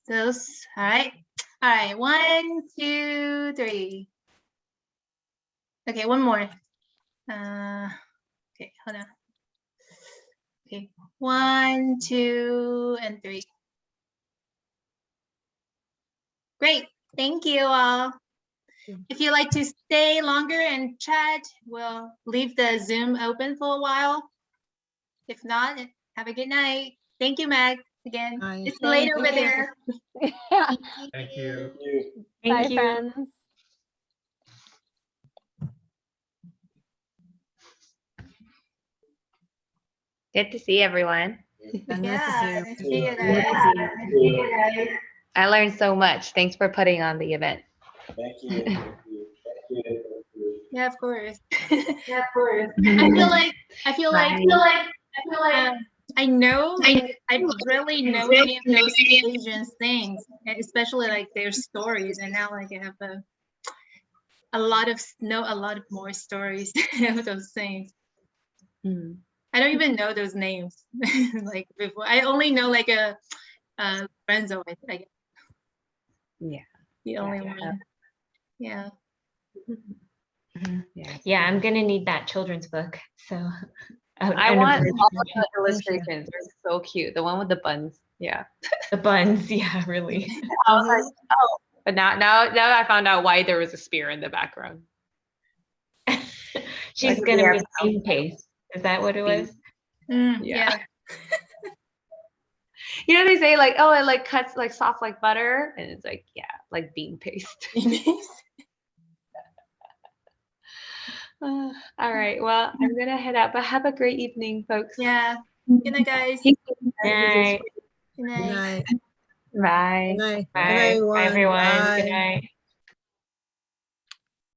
C: those. All right. All right. 1, 2, 3. Okay, one more. Okay, hold on. Okay, 1, 2, and 3. Great. Thank you all. If you'd like to stay longer and chat, we'll leave the Zoom open for a while. If not, have a good night. Thank you, Meg, again. Bye.
A: Thank
C: It's
B: late
A: you.
B: over there.
A: Yeah.
D: Thank you.
A: Bye,
B: Thank you.
A: friends.
B: Good to see everyone.
C: Nice to see you.
B: See you guys. I learned so much. Thanks for putting on the event.
D: Thank you. Thank you. Thank you.
C: Yeah, of course.
B: Yeah, of course.
C: I feel like I know, I really know many of those Asian things, especially like their stories, and now like I have know a lot of more stories of those things.
E: Mm.
C: I don't even know those names. Like before, I only know like a Renzo, I guess.
E: Yeah.
C: The only
E: Yeah.
C: one. Yeah.
E: Yeah.
B: Yeah, I'm gonna need that children's book. So
E: I
B: an
E: want
B: original.
E: all of the
B: Thank you.
E: illustrations. They're so cute. The one with the buns. Yeah.
B: The buns, yeah, really.
E: I was like, oh, but now I found out why there was a spear in the background.
B: She's
E: Like
B: gonna
E: the
B: make bean paste. Is that what it was?
E: Yeah.
C: Yeah.
E: You know, they say like, oh, it like cuts like soft like butter, and it's like, yeah, like bean paste. All right. Well, I'm gonna head out, but have a great evening, folks.
C: Yeah. Good night, guys.
B: Good night.
C: Good
F: Good
C: night.
F: night.
E: Bye.
F: Good night. Good night,
B: Bye.
F: everyone.
B: Bye, everyone.
F: Bye.
B: Good night.